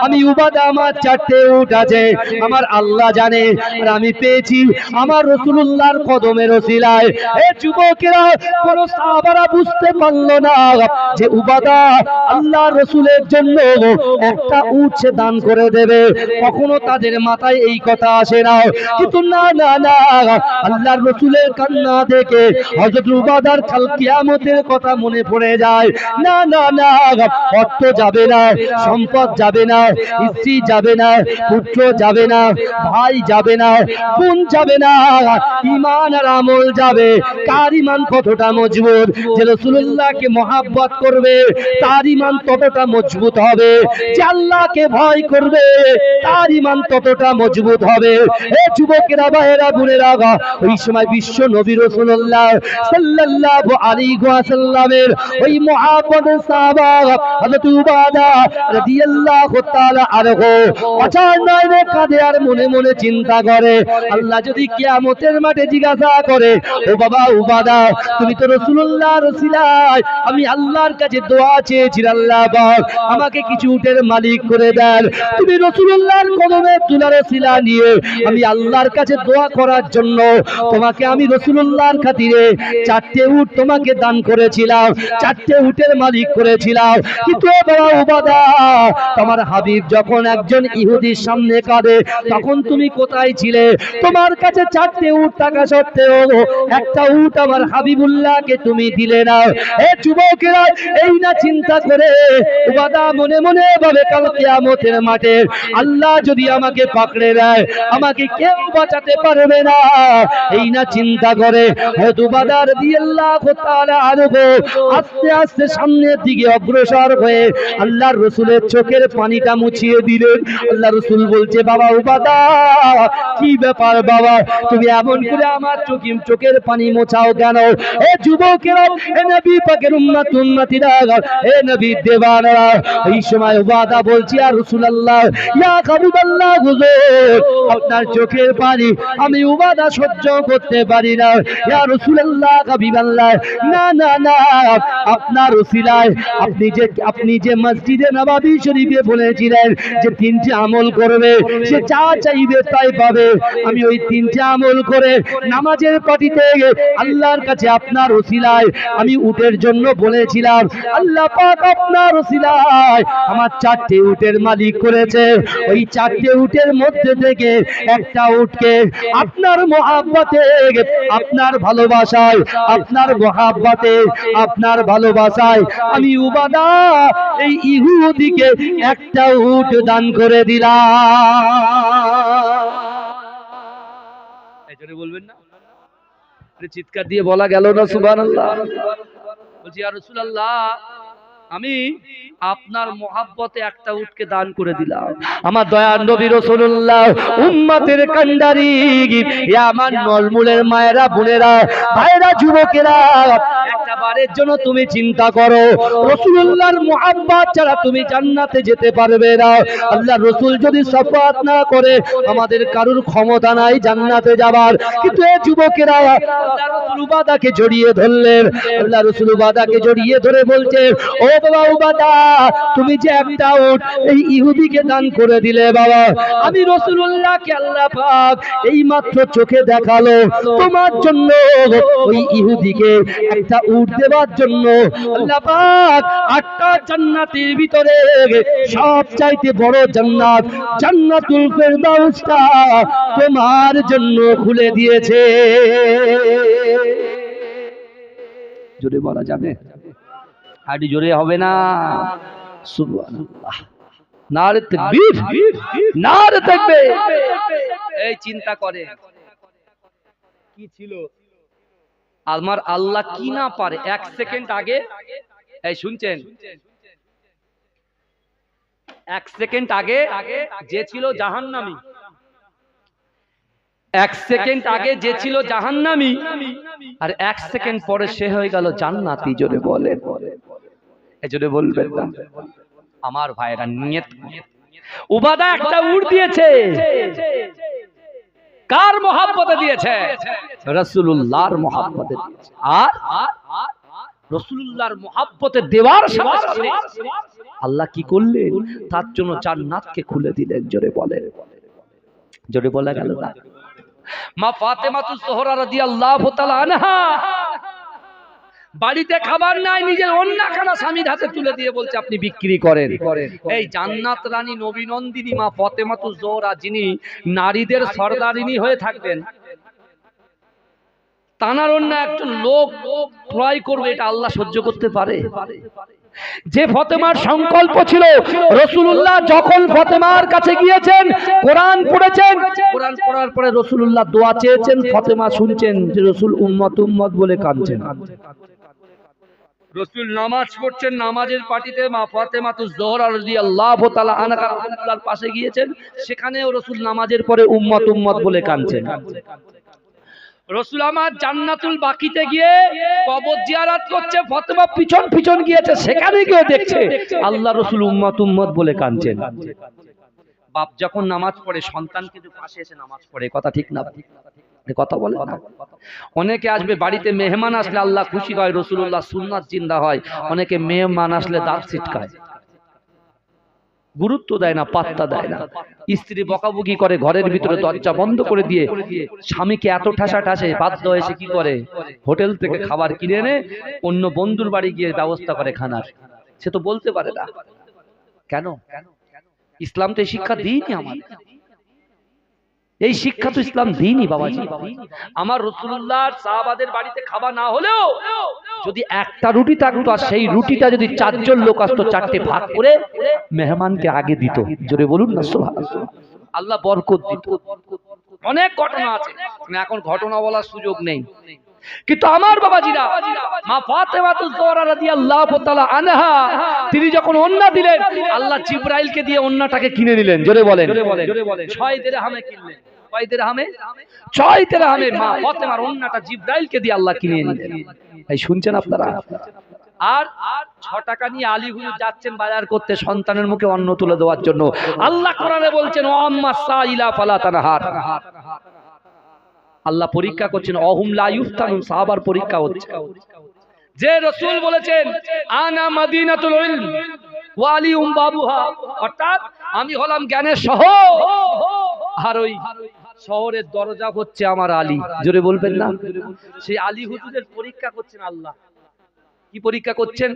আমি উবাদা, আমার 4টে উট আছে, আমার আল্লাহ জানে, আর আমি পেয়েছি আমার রাসূলুল্লাহর কদমের ওসিলায়। এ যুবকেরা, কোন সাহাবারা বুঝতে পারলো না যে উবাদা আল্লাহর রাসূলের জন্য একটা উট সে দান করে দেবে, কখনো তাদের মাথায় এই কথা আসে না। কিন্তু না না না, আল্লাহর রাসূলের কান্না দেখে হযরত উবাদার কাল কিয়ামতের কথা মনে পড়ে যায়। না না না, অর্থ যাবে না, সম্পদ যাবে না, স্ত্রী যাবে না, পুত্র যাবে না, ভাই যাবে না, বোন যাবে না, ঈমান আর আমল যাবে। কার ঈমান কতটা মজবুত যে রাসূলুল্লাহকে মহব্বত করবে, তার ঈমান ততটা মজবুত হবে। যে আল্লাহকে ভয় করবে, তার ঈমান ততটা মজবুত হবে। এ যুবকেরা, ভাইয়েরা, বোনেরা, ওই সময় বিশ্ব নবী রাসূলুল্লাহ সাল্লাল্লাহু আলাইহি ওয়াসাল্লামের ওই মহব্বতের সাহাবা হযরত উবাদা রাদিয়াল্লাহু তাআলা আনহু অচার নয়নে কাঁদে আর মনে মনে চিন্তা করে, আল্লাহ যদি কিয়ামতের মাঠে জিজ্ঞাসা করে, ও বাবা উবাদা তুমি তো রাসূলুল্লাহর ওসিলায় আমি আল্লাহর কাছে দোয়া চেয়েছি, আল্লাহ পাক আমাকে কিছু উটের মালিক করে দেন। তুমি রাসূলুল্লাহর কদমে তুলার ওসিলা নিয়ে আমি আল্লাহর কাছে দোয়া করার জন্য তোমাকে আমি রাসূলুল্লাহর খাতিরে 4টে উট তোমাকে দান করেছিলাম, 4টে উটের মালিক করেছিলাম। কিন্তু বাবা উবাদা তোমার হাবিব যখন একজন ইহুদির সামনে কাঁদে তখন তুমি কোথায় ছিলে? তোমার কাছে 4টে উট থাকা সত্ত্বেও একটা উট আমার হাবিবুল্লাহকে তুমি দিলে না। এ যুবকেরা এই না চিন্তা করে উবাদা মনে মনে ভাবে কাল কিয়ামতের মাঠে আল্লাহ যদি আমাকে পাকড়ে নেয় আমাকে কেউ বাঁচাতে পারবে না। এই না চিন্তা করে হযরত উবাদা রাদিয়াল্লাহু তাআলা আনহু আস্তে আস্তে সামনের দিকে অগ্রসর হয়ে আল্লাহর রাসূলের চোখের পানিটা মুছিয়ে দিলেন। আল্লাহর রাসূল বলছে, বাবা উবাদা কি ব্যাপার বাবা, তুমি এমন করে আমার চোখের পানি মোছাও কেন? এ যুবকেরা, এ নবী পাকের উম্মতিরা, এ নবী দেওয়ানরা, এই সময় উবাদা বলছি, ইয়া রাসূলুল্লাহ, ইয়া হাবিবাল্লাহ, হুজুর আপনার চোখের পানি আমি উবাদা সহ্য করতে পারি না। ইয়া রাসূলুল্লাহ, হাবিবাল্লাহ, না না না, আপনার ওসিলায় আপনি যে মসজিদে নববী শরীফে বলেছিলেন যে 3টে আমল করবে সে যা চাইবে তাই পাবে, আমি ওই 3টে আমল করে নামাজের পাটিতে আল্লাহর কাছে আপনার ওসিলায় আমি উটের জন্য বলেছিলাম, আল্লাহ পাক আপনার ওসিলায় আমার 4টে উটের মালিক করেছে। ওই 4টে উটের মধ্যে থেকে একটা উটকে আপনার মহব্বতে, আপনার ভালোবাসায়, আপনার মহব্বতে, আপনার ভালোবাসায় আমি উবাদা এই ইহুদিকে একটা উট দান করে দিলাম। এজন্য বলবেন না, চিৎকার দিয়ে বলা গেল না সুবহানাল্লাহ? বলছি ইয়া রাসূলুল্লাহ, আমি আপনার মহব্বতে একটা উটকে দান করে দিলাম। আমার দয়ার নবী রাসূলুল্লাহ উম্মতের কান্ডারি, আমার নলমুলের মায়েরা, বোনেরা, ভাইরা, যুবকেরা, একটা বারের জন্য তুমি চিন্তা করো, রাসূলুল্লাহর মুহাব্বত ছাড়া তুমি জান্নাতে যেতে পারবে না। আল্লাহর রাসূল যদি শাফাত না করে আমাদের কারুর ক্ষমতা নাই জান্নাতে যাবার। কিন্তু এই যুবকেরা আল্লাহর রাসূল উবাদাকে জড়িয়ে ধরলেন। আল্লাহর রাসূল উবাদাকে জড়িয়ে ধরে বলছে, ও বাবা উবাদা, তুমি যে একটা উট এই ইহুদিকে দান করে দিলে বাবা, আমি রাসূলুল্লাহকে আল্লাহ পাক এই মাত্র চোখে দেখালো তোমার জন্য ওই ইহুদিকে একটা উট দেওয়ার জন্য। আল্লাহ পাক 8টা জান্নাতের ভিতরে সব চাইতে বড় জান্নাত জান্নাতুল ফেরদাউসটা তোমার জন্য খুলে দিয়েছে। জোরে বলা যাবে? আডি জোরে হবে না? সুবহানাল্লাহ, নারে তাকবীর, নারে তাকবীর। এই চিন্তা করে কি ছিল আমার আল্লাহ কি না পারে। 1 সেকেন্ড আগে, এই শুনছেন, 1 সেকেন্ড আগে যে ছিল জাহান্নামী, 1 সেকেন্ড আগে যে ছিল জাহান্নামী, আর 1 সেকেন্ড পরে সে হয়ে গেল জান্নাতি। জোরে বলে, এই জোরে বলবেন না আমার ভাইরা। নিয়ত, উবাদা একটা উট দিয়েছে, কার মহব্বতে দিয়েছে? রাসূলুল্লাহর মহব্বতে দিয়েছে। আর রাসূলুল্লাহর মহব্বতে দেওয়ার সাথে সাথে আল্লাহ কি করলেন? তার জন্য জান্নাতকে খুলে দিলেন। জোরে বলেন, জোরে বলা গেল না? মা ফাতেমাতুজ জোহরা রাদিয়াল্লাহু তাআলা আনহা বাড়িতে খাবার নাই, নিজের অন্যখানা স্বামীর হাতে তুলে দিয়ে বলছে আপনি বিক্রি করেন। এই জান্নাত রানী নবী নন্দিনী মা ফাতেমাতুজ জোহরা, যিনি নারীদের সরদারিনী হয়ে থাকবেন, তানার অন্য একজন লোক ক্রয় করবে, এটা আল্লাহ সহ্য করতে পারে? যে ফাতেমার সংকল্প ছিল, রাসূলুল্লাহ যখন ফাতেমার কাছে গিয়েছেন কোরআন পড়েছেন, কোরআন পড়ার পরে রাসূলুল্লাহ দোয়া চেয়েছেন, ফাতেমা শুনছেন যে রাসূল উম্মত উম্মত বলে কাঁদছেন। রাসূল নামাজ পড়ছেন, নামাজের পাটিতে মা ফাতেমাতুজ জোহরা রাদিয়াল্লাহু তাআলা আনহা রাসূলুল্লাহর পাশে গিয়েছেন, সেখানেও রাসূল নামাজের পরে উম্মত উম্মত বলে কাঁদছেন। রসুল আমার জান্নাতুল বাকিতে গিয়ে কবর জিয়ারত করছে, ফাতেমা পিছন পিছন গিয়েছে, সেখানে গিয়ে দেখছে আল্লাহ রসুল উম্মত উম্মত বলে কাঁদছেন। বাপ যখন নামাজ পড়ে সন্তান কিন্তু পাশে এসে নামাজ পড়ে, কথা ঠিক না? কথা বলে না। অনেকে আসবে বাড়িতে, মেহমান আসলে আল্লাহ খুশি হয়, রাসূলুল্লাহ সুন্নাত জিন্দা হয়। অনেকে মেহমান আসলে দাঁত ছিটকায়, গুরুত্ব দেয় না, পাত্তা দেয় না। স্ত্রী বকাবকি করে, ঘরের ভিতরে দরজা বন্ধ করে দিয়ে স্বামীকে এত ঠাসা ঠাসে বাধ্য এসে কি করে, হোটেল থেকে খাবার কিনে এনে অন্য বন্ধুর বাড়ি গিয়ে ব্যবস্থা করে খানার। সে তো বলতে পারে না কেন? ইসলাম তো এই শিক্ষা দিইনি আমাদের, এই শিক্ষা তো ইসলাম দিইনি বাবাজি। আমার রাসূলুল্লাহর সাহাবাদের বাড়িতে খাবার না হলেও যদি একটা রুটি থাকতো আর সেই রুটিটা যদি 4 জন লোক আসতো, 4টে ভাগ করে মেহমানকে আগে দিত। জোরে বলুন না সুবহানাল্লাহ। আল্লাহ বরকত দিত। অনেক ঘটনা আছে, এখন ঘটনা বলার সুযোগ নেই। কিন্তু আমার বাবাজিরা, মা ফাতেমাতুজ জোহরা রাদিয়াল্লাহু তাআলা আনহা, তিনি যখন ওন্না দিলেন, আল্লাহ জিবরাইলকে দিয়ে ওন্নাটাকে কিনে নিলেন। জোরে বলেন, 6 দিরহামে কিনলেন। কয় দিরহামে? 6 দিরহামে মা ফাতেমার ওন্নাটা জিবরাইলকে দিয়ে আল্লাহ কিনে নিলেন। এই শুনছেন আপনারা? আর 6 টাকা নিয়ে আলী হুজুর যাচ্ছেন বাজার করতে সন্তানের মুখে অন্ন তুলে দেওয়ার জন্য। আল্লাহ কোরআনে বলছেন, ও আম্মা সাইলা ফালা তানহার। আল্লাহ পরীক্ষা করছেন, অহুম লা ইফতানুন, সাহাবার পরীক্ষা হচ্ছে। যে রাসূল বলেছেন আনা মাদিনাতুল ইলম ওয়া আলিউম বাবুহা, অর্থাৎ আমি হলাম জ্ঞানের শহর, আর ওই শহরের দরজা হচ্ছে আমার আলী। জোরে বলবেন না? সেই আলী হুজুরের পরীক্ষা করছেন আল্লাহ। কি পরীক্ষা করছেন?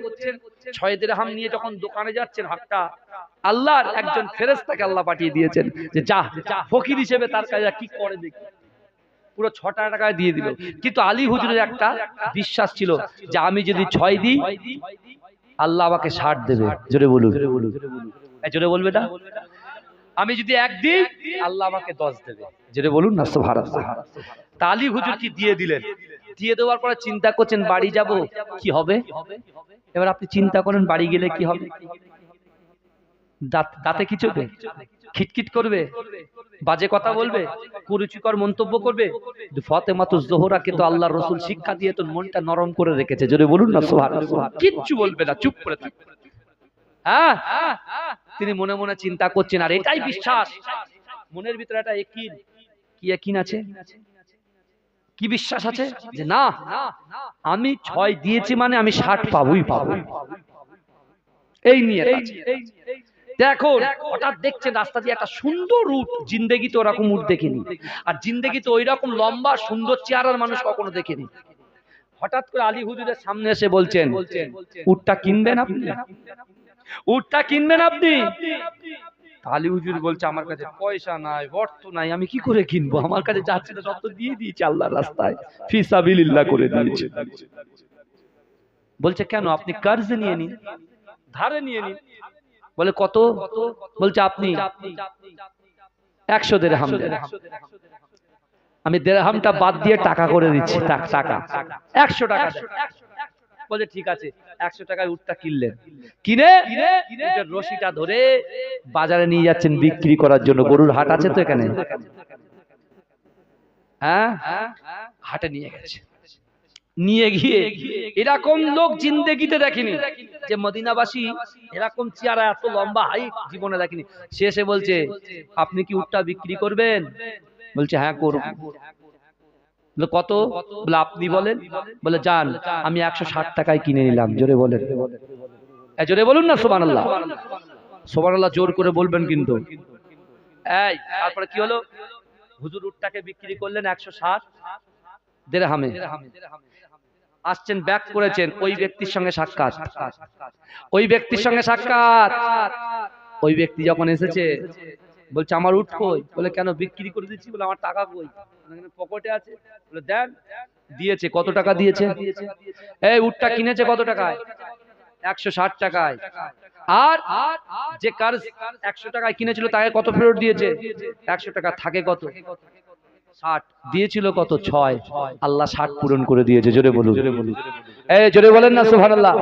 6 দিরহাম নিয়ে যখন দোকানে যাচ্ছেন, হাটটা আল্লাহর একজন ফেরেশতাকে আল্লাহ পাঠিয়ে দিয়েছেন যে যা ফকির হিসেবে তার কাছে কি করে দেখি। পুরো 6 টাকায় দিয়ে দিল। কিন্তু আলী হুজুরের একটা বিশ্বাস ছিল যে আমি যদি 6 দিই আল্লাহ আমাকে 60 দেবে। জোরে বলুন, জোরে বলবে না? আমি যদি 1 দিই আল্লাহ আমাকে 10 দেবে। জোরে বলুন না সুবহানাল্লাহ। তা আলী হুজুর কি দিয়ে দিলেন। দিয়ে দেওয়ার পরে চিন্তা করছেন বাড়ি যাব কি হবে। এবার আপনি চিন্তা করেন বাড়ি গেলে কি হবে। দাঁতে কি চোখে খিটখিট করবে, বাজে কথা বলবে, কুরুচিকর মন্তব্য করবে। কিন্তু ফাতেমাতুজ জোহরাকে তো আল্লাহর রাসূল শিক্ষা দিয়ে তো মনটা নরম করে রেখেছে। জোরে বলুন না সুবহানাল্লাহ। কিচ্ছু বলবে না, চুপ করে থাকবে। হ্যাঁ, তিনি মনে মনে চিন্তা করছেন, আর এটাই বিশ্বাস মনের ভিতরে একটা ইয়াকিন। কি ইয়াকিন আছে? কি বিশ্বাস আছে যে না, আমি 6 দিয়েছি মানে আমি 60 পাবোই পাবো। এই নিয়ে দেখুন, হঠাৎ দেখছেন রাস্তা দিয়ে একটা সুন্দর উট, জিন্দেগিতে ওরকম উট দেখিনি, আর জিন্দেগিতে ওই রকম লম্বা সুন্দর চেহারার মানুষ কখনো দেখিনি। হঠাৎ করে আলী হুজুরের সামনে এসে বলছেন, উটটা কিনবেন আপনি? উটটা কিনবেন আপনি? আলী হুজুর বলছে, আমার কাছে পয়সা নাই, অর্থ নাই, আমি কি করে কিনবো? আমার কাছে যাচ্ছে না, সব তো দিয়ে দিয়েছি আল্লাহর রাস্তায়, ফি সাবিলিল্লাহ করে দিয়েছি। বলছে কেন? আপনি কর্জ নিয়ে নিন, ধারে নিয়ে নিন। বলে কত? বলছে আপনি 100 দিরহাম দেন। আমি দিরহামটা বাদ দিয়ে টাকা করে দিচ্ছি, টাকা 100 টাকা দেন। বলে ঠিক আছে। 100 টাকায় উটটা কিনলেন। কিনে উটের রশিটা ধরে বাজারে নিয়ে যাচ্ছেন বিক্রি করার জন্য। গরুর হাট আছে তো এখানে, হ্যাঁ, হাটে নিয়ে গেছে। নিয়ে গিয়ে এরকম লোক জিন্দেগিতে দেখিনি, যে মদিনাবাসী এরকম চেহারা, এত লম্বা হাইট জীবনে দেখিনি। সে এসে বলছে, আপনি কি উটটা বিক্রি করবেন? বলছে হ্যাঁ করব। বলে কত? বলে আপনি বলেন। বলে যান, আমি 160 টাকায় কিনে নিলাম। জোরে বলেন, জোরে বলুন না সুবহানাল্লাহ। সুবহানাল্লাহ জোর করে বলবেন কিন্তু। এই তারপরে কি হলো? হুজুর উটটাকে বিক্রি করলেন 160 দিরহামে। আসছেন, ব্যাক করেছেন, ওই ব্যক্তির সঙ্গে সাক্ষাৎ। ওই ব্যক্তির সঙ্গে সাক্ষাৎ। ওই ব্যক্তি যখন এসেছে বলছে আমার উট কই? বলে কেন? বিক্রি করে দিচ্ছি। বলে আমার টাকা কই? পকেটে আছে। বলে দেন। দিয়েছে। কত টাকা দিয়েছে? এই উটটা কিনেছে কত টাকায়? 160 টাকায়। আর যে কার্জ 100 টাকায় কিনেছিল তাকে কত ফেরত দিয়েছে? 100 টাকা। থাকে কত? 60। দিয়েছিল কত 6, আল্লাহ 60 পূরণ করে দিয়েছে। জোরে বলুন, এই জোরে বলেন না সুবহানাল্লাহ।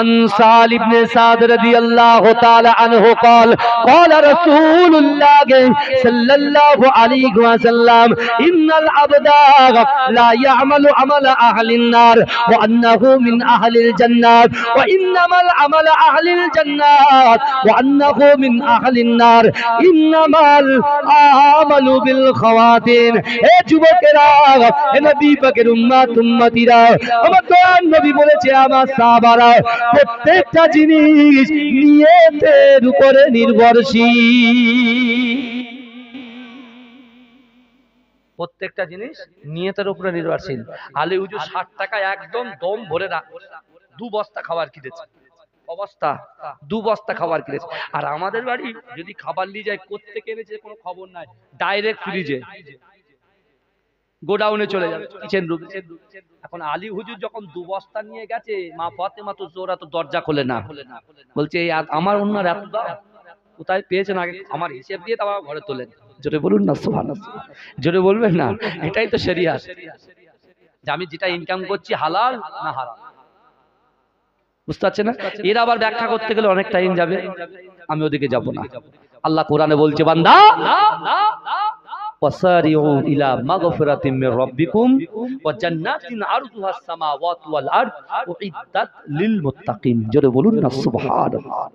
আনসাল ইবনে সাদ রাদিয়াল্লাহু তাআলা আনহু قال قال رسول الله صلى الله عليه وسلم ان العبد لا يعمل عمل اهل النار وانه من اهل الجنه وانما العمل اهل الجنه وانه من اهل النار انما العمل بالخواتيم। এ যুবকেরা, এ নবী পাকের উম্মতিরা, আমার দয়ার নবী বলেছে আমার সাহাবারা প্রত্যেকটা জিনিস নিয়তের উপরে নির্ভরশীল। প্রত্যেকটা জিনিস নিয়তের উপরে নির্ভরশীল। আলী হুজুর 60 টাকা একদম দম ভরে 2 বস্তা খাবার কিনেছে, অবস্থা 2 বস্তা খাবার কিনেছে। আর আমাদের বাড়ি যদি খাবার নিয়ে যায় কোত্থেকে এনেছে কোনো খবর নাই, ডাইরেক্ট ফ্রিজে গোডাউনে চলে যাবে, কিচেন রুম। এখন আলী হুজুর যখন 2 বস্তা নিয়ে গেছে, মা ফাতেমা তো জোরা তো দরজা খোলে না, বলছে আমার অন্যার এত দাম কোথায় পেয়েছেন, আগে আমার হিসেব দিয়ে তো আমার ঘরে তোলেন। জোরে বলুন না সুবহানাল্লাহ, জোরে বলবেন না। এটাই তো শরিয়াত, যে আমি যেটা ইনকাম করছি হালাল না হারাম, বুঝতে পারছেন না? এর আবার ব্যাখ্যা করতে গেলে অনেক টাইম যাবে, আমি ওদিকে যাব না। আল্লাহ কোরআনে বলছে বান্দা وسارعوا إلى مغفرة من ربكم وجنات عرضها السماوات والأرض أعدت للمتقين। জোরে বলুন না সুবহানাল্লাহ।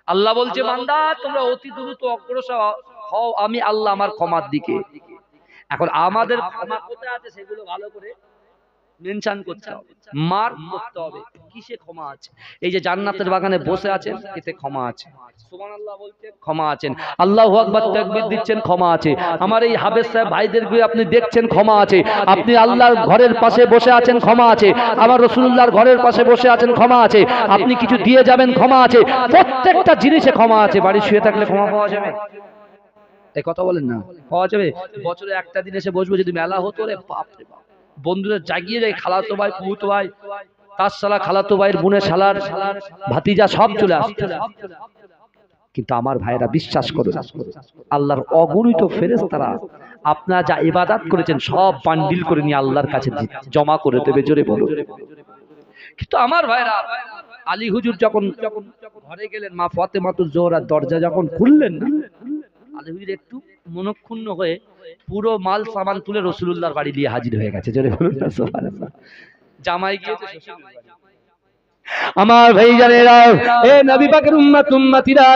আল্লাহ বলছে বান্দা তোমরা অতি দ্রুত অগ্রসর হও আমি আল্লাহ আমার ক্ষমার দিকে। এখন আমাদের ক্ষমা কোথায় আছে সেগুলো ভালো করে মেনশন করতে হবে, মার্ক করতে হবে কিসে ক্ষমা আছে। এই যে জান্নাতের বাগানে বসে আছেন, এতে ক্ষমা আছে, সুবহানাল্লাহ বলছেন ক্ষমা আছেন, আল্লাহু আকবার তাকবীর দিচ্ছেন ক্ষমা আছে। আমার এই হাফেজ সাহেব ভাইদেরকে আপনি দেখছেন ক্ষমা আছে। আপনি আল্লাহর ঘরের পাশে বসে আছেন ক্ষমা আছে, আমার রাসূলুল্লাহর ঘরের পাশে বসে আছেন ক্ষমা আছে। আপনি কিছু দিয়ে যাবেন ক্ষমা আছে, প্রত্যেকটা জিনিসে ক্ষমা আছে। বাড়ি শুয়ে থাকলে ক্ষমা পাওয়া যাবে? এই কথা বলেন না, পাওয়া যাবে? বছরে একটা দিন এসে বসবো, যদি মেলা হতো রে বাপ রে বাপ, বন্ধুরা জাগিয়ে যায়, খালাতো ভাই ফুফুতো ভাই তার শালা, খালাতো ভাইয়ের বোনের শালার ভাতিজা সব চলে আসতো। কিন্তু আমার ভাইরা বিশ্বাস করুন, আল্লাহর অগণিত ফেরেশতারা আপনারা যা ইবাদত করেছেন সব বান্ডিল করে নিয়ে আল্লাহর কাছে জমা করে দেবে। জোরে বলুন। কিন্তু আমার ভাইরা আলী হুজুর যখন ঘরে গেলেন, মা ফাতেমাতুজ জোহরা দরজা যখন খুললেন না, আলী হুজুর একটু মনক্ষুণ্ণ হয়ে পুরো মাল সামান তুলে রাসূলুল্লাহর বাড়ি নিয়ে হাজির হয়ে গেছে। জোরে বলুন না সুবহানাল্লাহ। জামাই গিয়েছে শ্বশুর বাড়ি। আমার ভাইজানেরা, এ নবী পাকের উম্মতিরা,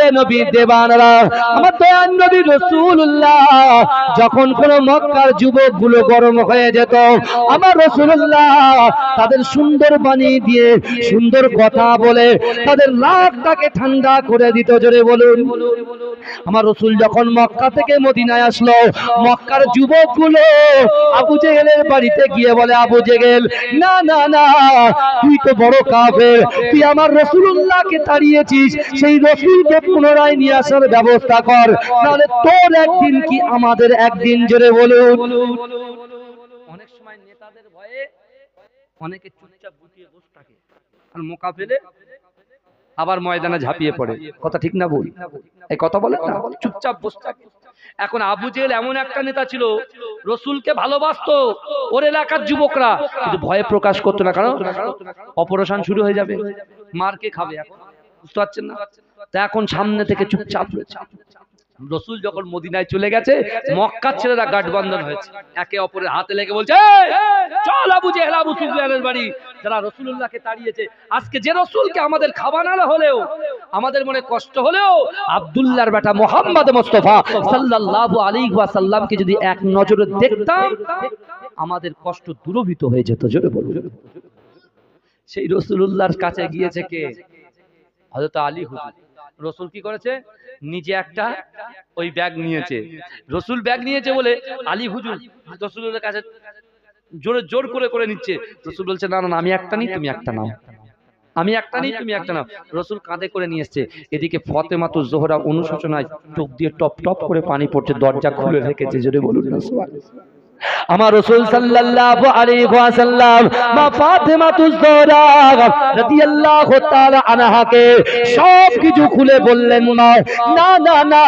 এ নবী দেবানরা, আমার দয়ার নবী রাসূলুল্লাহ যখন কোন মক্কার যুবকগুলো গরম হয়ে যেত, আমার রাসূলুল্লাহ তাদের সুন্দর বাণী দিয়ে সুন্দর কথা বলে তাদের রাগটাকে ঠান্ডা করে দিত। জোরে বলুন। আমার রাসূল যখন মক্কা থেকে মদিনায় আসলো, মক্কার যুবকগুলো আবু জেহেলের বাড়িতে গিয়ে বলে, আবু জেহেল না না না, তুই তো বড় কাফের, তুই আমার রাসূলুল্লাহকে তাড়িয়েছিস, সেই রাসূলকে পুনরায় নিয়ে আসার ব্যবস্থা কর, নাহলে তোর একদিন কি আমাদের একদিন। জোরে বলুন। অনেক সময় নেতাদের ভয়ে অনেকে চুপচাপ গুটিয়ে বসে থাকে, আর মোকা ফেলে আবার ময়দানে ঝাঁপিয়ে পড়ে। কথা ঠিক না ভুল? এই কথা বলে না, চুপচাপ বসে থাকে। এখন আবু জেহেল এমন একটা নেতা ছিল, রাসূলকে ভালোবাসতো ওর এলাকার যুবকরা, কিন্তু ভয়ে প্রকাশ করতো না, কারণ অপারেশন শুরু হয়ে যাবে, মারকে খাবে। এখন বুঝতে পারছেন না? তা এখন সামনে থেকে চুপচাপ রয়েছে। রাসূল যখন মদিনায় চলে গেছে, মক্কার ছেলেরা গাঠবন্ধন হয়েছে, একে অপরের হাতে লেগে বলছে, চল আবু জেহেল আবু সুফিয়ানের বাড়ি, যারা রাসূলুল্লাহকে তাড়িয়েছে। আজকে যে রাসূলকে আমাদের খাওয়া না হলেও, আমাদের মনে কষ্ট হলেও, আব্দুল্লাহর বেটা মুহাম্মদ মুস্তাফা সাল্লাল্লাহু আলাইহি ওয়াসাল্লামকে যদি এক নজরে দেখতাম, আমাদের কষ্ট দূরীভূত হয়ে যেত। জোরে বলুন। সেই রাসূলুল্লাহর কাছে গিয়েছে কে? হযরত আলী হুজুর। রাসূল কি করেছে? নিজে একটা ওই ব্যাগ নিয়েছে। রাসূল ব্যাগ নিয়েছে বলে আলী হুজুর রাসূলের কাছে জোরে জোর করে করে নিচ্ছে। রাসূল বলছে, না না, আমি একটা নিই, তুমি একটা নাও, আমি একটা নিই, তুমি একটা নাও। রাসূল কাঁধে করে নিয়ে এসেছে। এদিকে ফাতেমাতুজ জোহরা অনুশোচনায় চোখ দিয়ে টপ টপ করে পানি পড়ছে, দরজা খুলে রেখেছে। জোরে বলুন না সুবহানাল্লাহ। আমার রাসূল সাল্লাল্লাহু আলাইহি ওয়াসাল্লাম মা ফাতেমাতুজ জোহরা রাদিয়াল্লাহু তাআলা আনহাকে সব কিছু খুলে বললেন, মা না না না,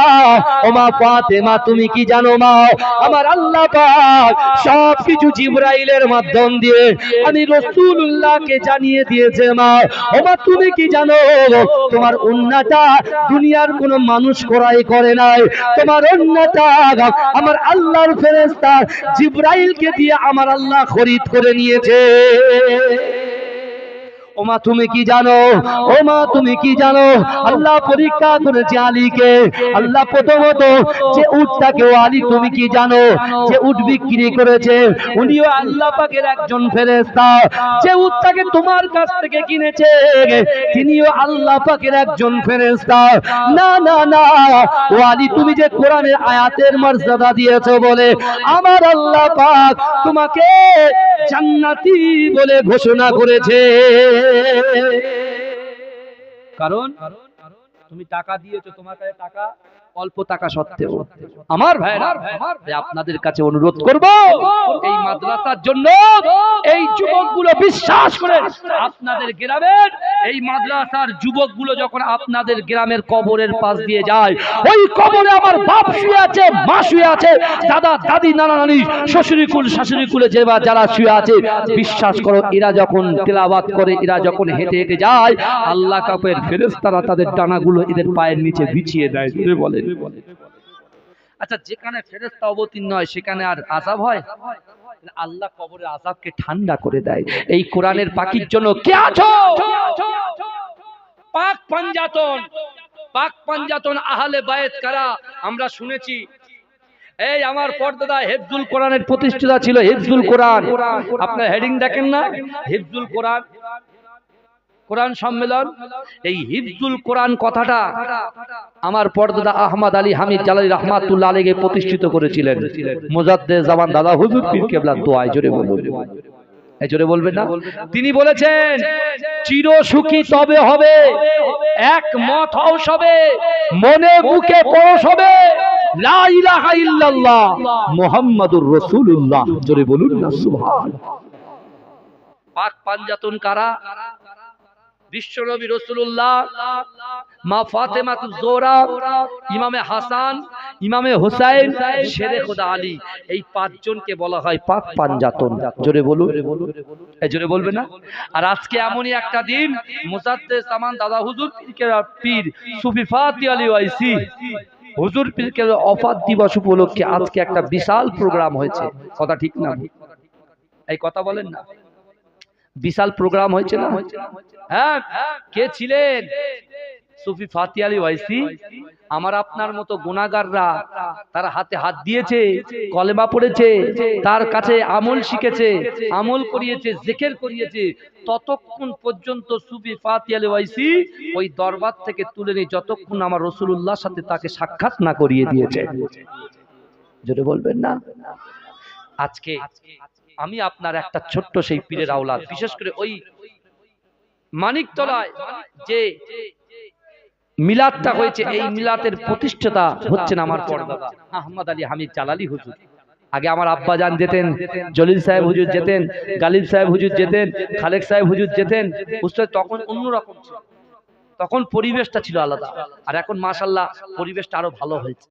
ও মা ফাতেমা তুমি কি জানো মা, আমার আল্লাহ পাক সব কিছু জিবরাইলের মাধ্যম দিয়ে আমি রাসূলুল্লাহকে জানিয়ে দিয়েছে মা। ও মা তুমি কি জানো, তোমার উন্নতা দুনিয়ার কোনো মানুষ ক্রয় করে নাই, তোমার উন্নতা আমার আল্লাহর ফেরেশতা জিবরাইলকে দিয়ে আমার আল্লাহ খরিদ করে নিয়েছে। ও মা তুমি কি জানো, ও মা তুমি কি জানো, আল্লাহ পরীক্ষা করেছে আলীকে। আল্লাহ প্রথমত যে উটটাকে, ও আলী তুমি কি জানো, যে উট বিক্রি করেছে উনিও আল্লাহ পাকের একজন ফেরেশতা, যে উটটাকে তোমার কাছ থেকে কিনেছে তিনিও আল্লাহ পাকের একজন ফেরেশতা। না না না, ও আলী তুমি যে কোরআনের আয়াতের মর্যাদা দিয়েছো বলে আমার আল্লাহ পাক তোমাকে জান্নাতি বলে ঘোষণা করেছে। কারণ তুমি টাকা দিয়েছো, তোমার কাছে টাকা অল্প টাকা সত্ত্বেও আমার ভাইরা আপনাদের কাছে অনুরোধ করব, এই মাদ্রাসার জন্য এই যুবকগুলো বিশ্বাস করে আপনাদের গ্রামের এই মাদ্রাসার যুবকগুলো যখন আপনাদের গ্রামের কবরের পাশ দিয়ে যায়, ওই কবরে আমার বাপ শুয়ে আছে, মা শুয়ে আছে, দাদা দাদি নানা নানি শ্বশুরি কুল শাশুড়ি কুলে যারা শুয়ে আছে, বিশ্বাস করো এরা যখন তেলাওয়াত করে, এরা যখন হেঁটে হেঁটে যায়, আল্লাহ কাপের ফেরেশতারা তাদের ডানাগুলো এদের পায়ের নিচে বিছিয়ে দেয়। বলে আচ্ছা, যেখানে ফেরেশতা অবতীর্ণ হয় সেখানে আর আযাব হয়? আল্লাহ কবরের আযাবকে ঠান্ডা করে দেয়। এই কোরআনের পাখির জন্য কে আছো? পাক পাঞ্জাতন, পাক পাঞ্জাতন আহলে বায়েত কারা আমরা শুনেছি। এই আমার পর্দাদা হিফজুল কোরআনের প্রতিষ্ঠাতা ছিল, হিফজুল কোরআন। আপনার হেডিং দেখেন না, হিফজুল কোরআন, কোরআন সম্মেলন। এই হিফজুল কোরআন কথাটা আমার পর্দাদা আহমদ আলী হামিদ জালালী রাহমাতুল্লাহ আলাইহি প্রতিষ্ঠিত করেছিলেন মুজাদ্দেদ জামান দাদা হুজুর পীর কেবলার দোয়ায়। জোরে বলুন, এই জোরে বলবেন না? তিনি বলেছেন চির সুখী তবে হবে একমত হও সবে, মনে বুকে পরশ হবে লা ইলাহা ইল্লাল্লাহ মুহাম্মাদুর রাসূলুল্লাহ। জোরে বলুন না সুবহানাল্লাহ। পাক পাঞ্জাতন কারা? বিশ্বনবী রাসূলুল্লাহ, মা ফাতেমাতুজ জোহরা, ইমামে হাসান, ইমামে হুসাইন, শেরে খোদা আলী, এই পাঁচজনকে বলা হয় পাক পাঞ্জাতন। জোরে বলুন, এই জোরে বলবে না? আর আজকে এমনই একটা দিন, মুজাদ্দেদ জামান দাদা হুজুর পীর সুফি ফাতি আলী ওয়াইসি হুজুর পীরকে ওফাত দিবস উপলক্ষে আজকে একটা বিশাল প্রোগ্রাম হয়েছে। কথা ঠিক না? এই কথা বলেন না, বিশাল প্রোগ্রাম হয়েছে না? হ্যাঁ, কে ছিলেন? সুফি ফাতি আলী ওয়াইসি। আমার আপনার মতো গুনাহগাররা তার হাতে হাত দিয়েছে, কলেমা পড়েছে, তার কাছে আমল শিখেছে, আমল করিয়েছে, জিকির করিয়েছে, ততক্ষণ পর্যন্ত সুফি ফাতি আলী ওয়াইসি ওই দরবার থেকে তুলে নিয়ে যতক্ষণ আমার রাসূলুল্লাহর সাথে তাকে সাক্ষাৎ না করিয়ে দিয়েছে। জোরে বলবেন না? আজকে আমি আপনার একটা ছোট্ট সেই পীরের আওলাদ, বিশেষ করে ওই মানিকতলায় যে মিলাদটা হয়েছে, এই মিলাদের প্রতিষ্ঠাতা হচ্ছেন আমার পর্দাদা আহমদ আলী হামিদ জালালী হুজুর। আগে আমার আব্বা জান যেতেন, জলিল সাহেব হুজুর যেতেন, গালিব সাহেব হুজুর যেতেন, খালেক সাহেব হুজুর যেতেন। বুঝতে তখন অন্যরকম ছিল, তখন পরিবেশটা ছিল আলাদা। আর এখন মাশাআল্লাহ পরিবেশটা আরো ভালো হয়েছে।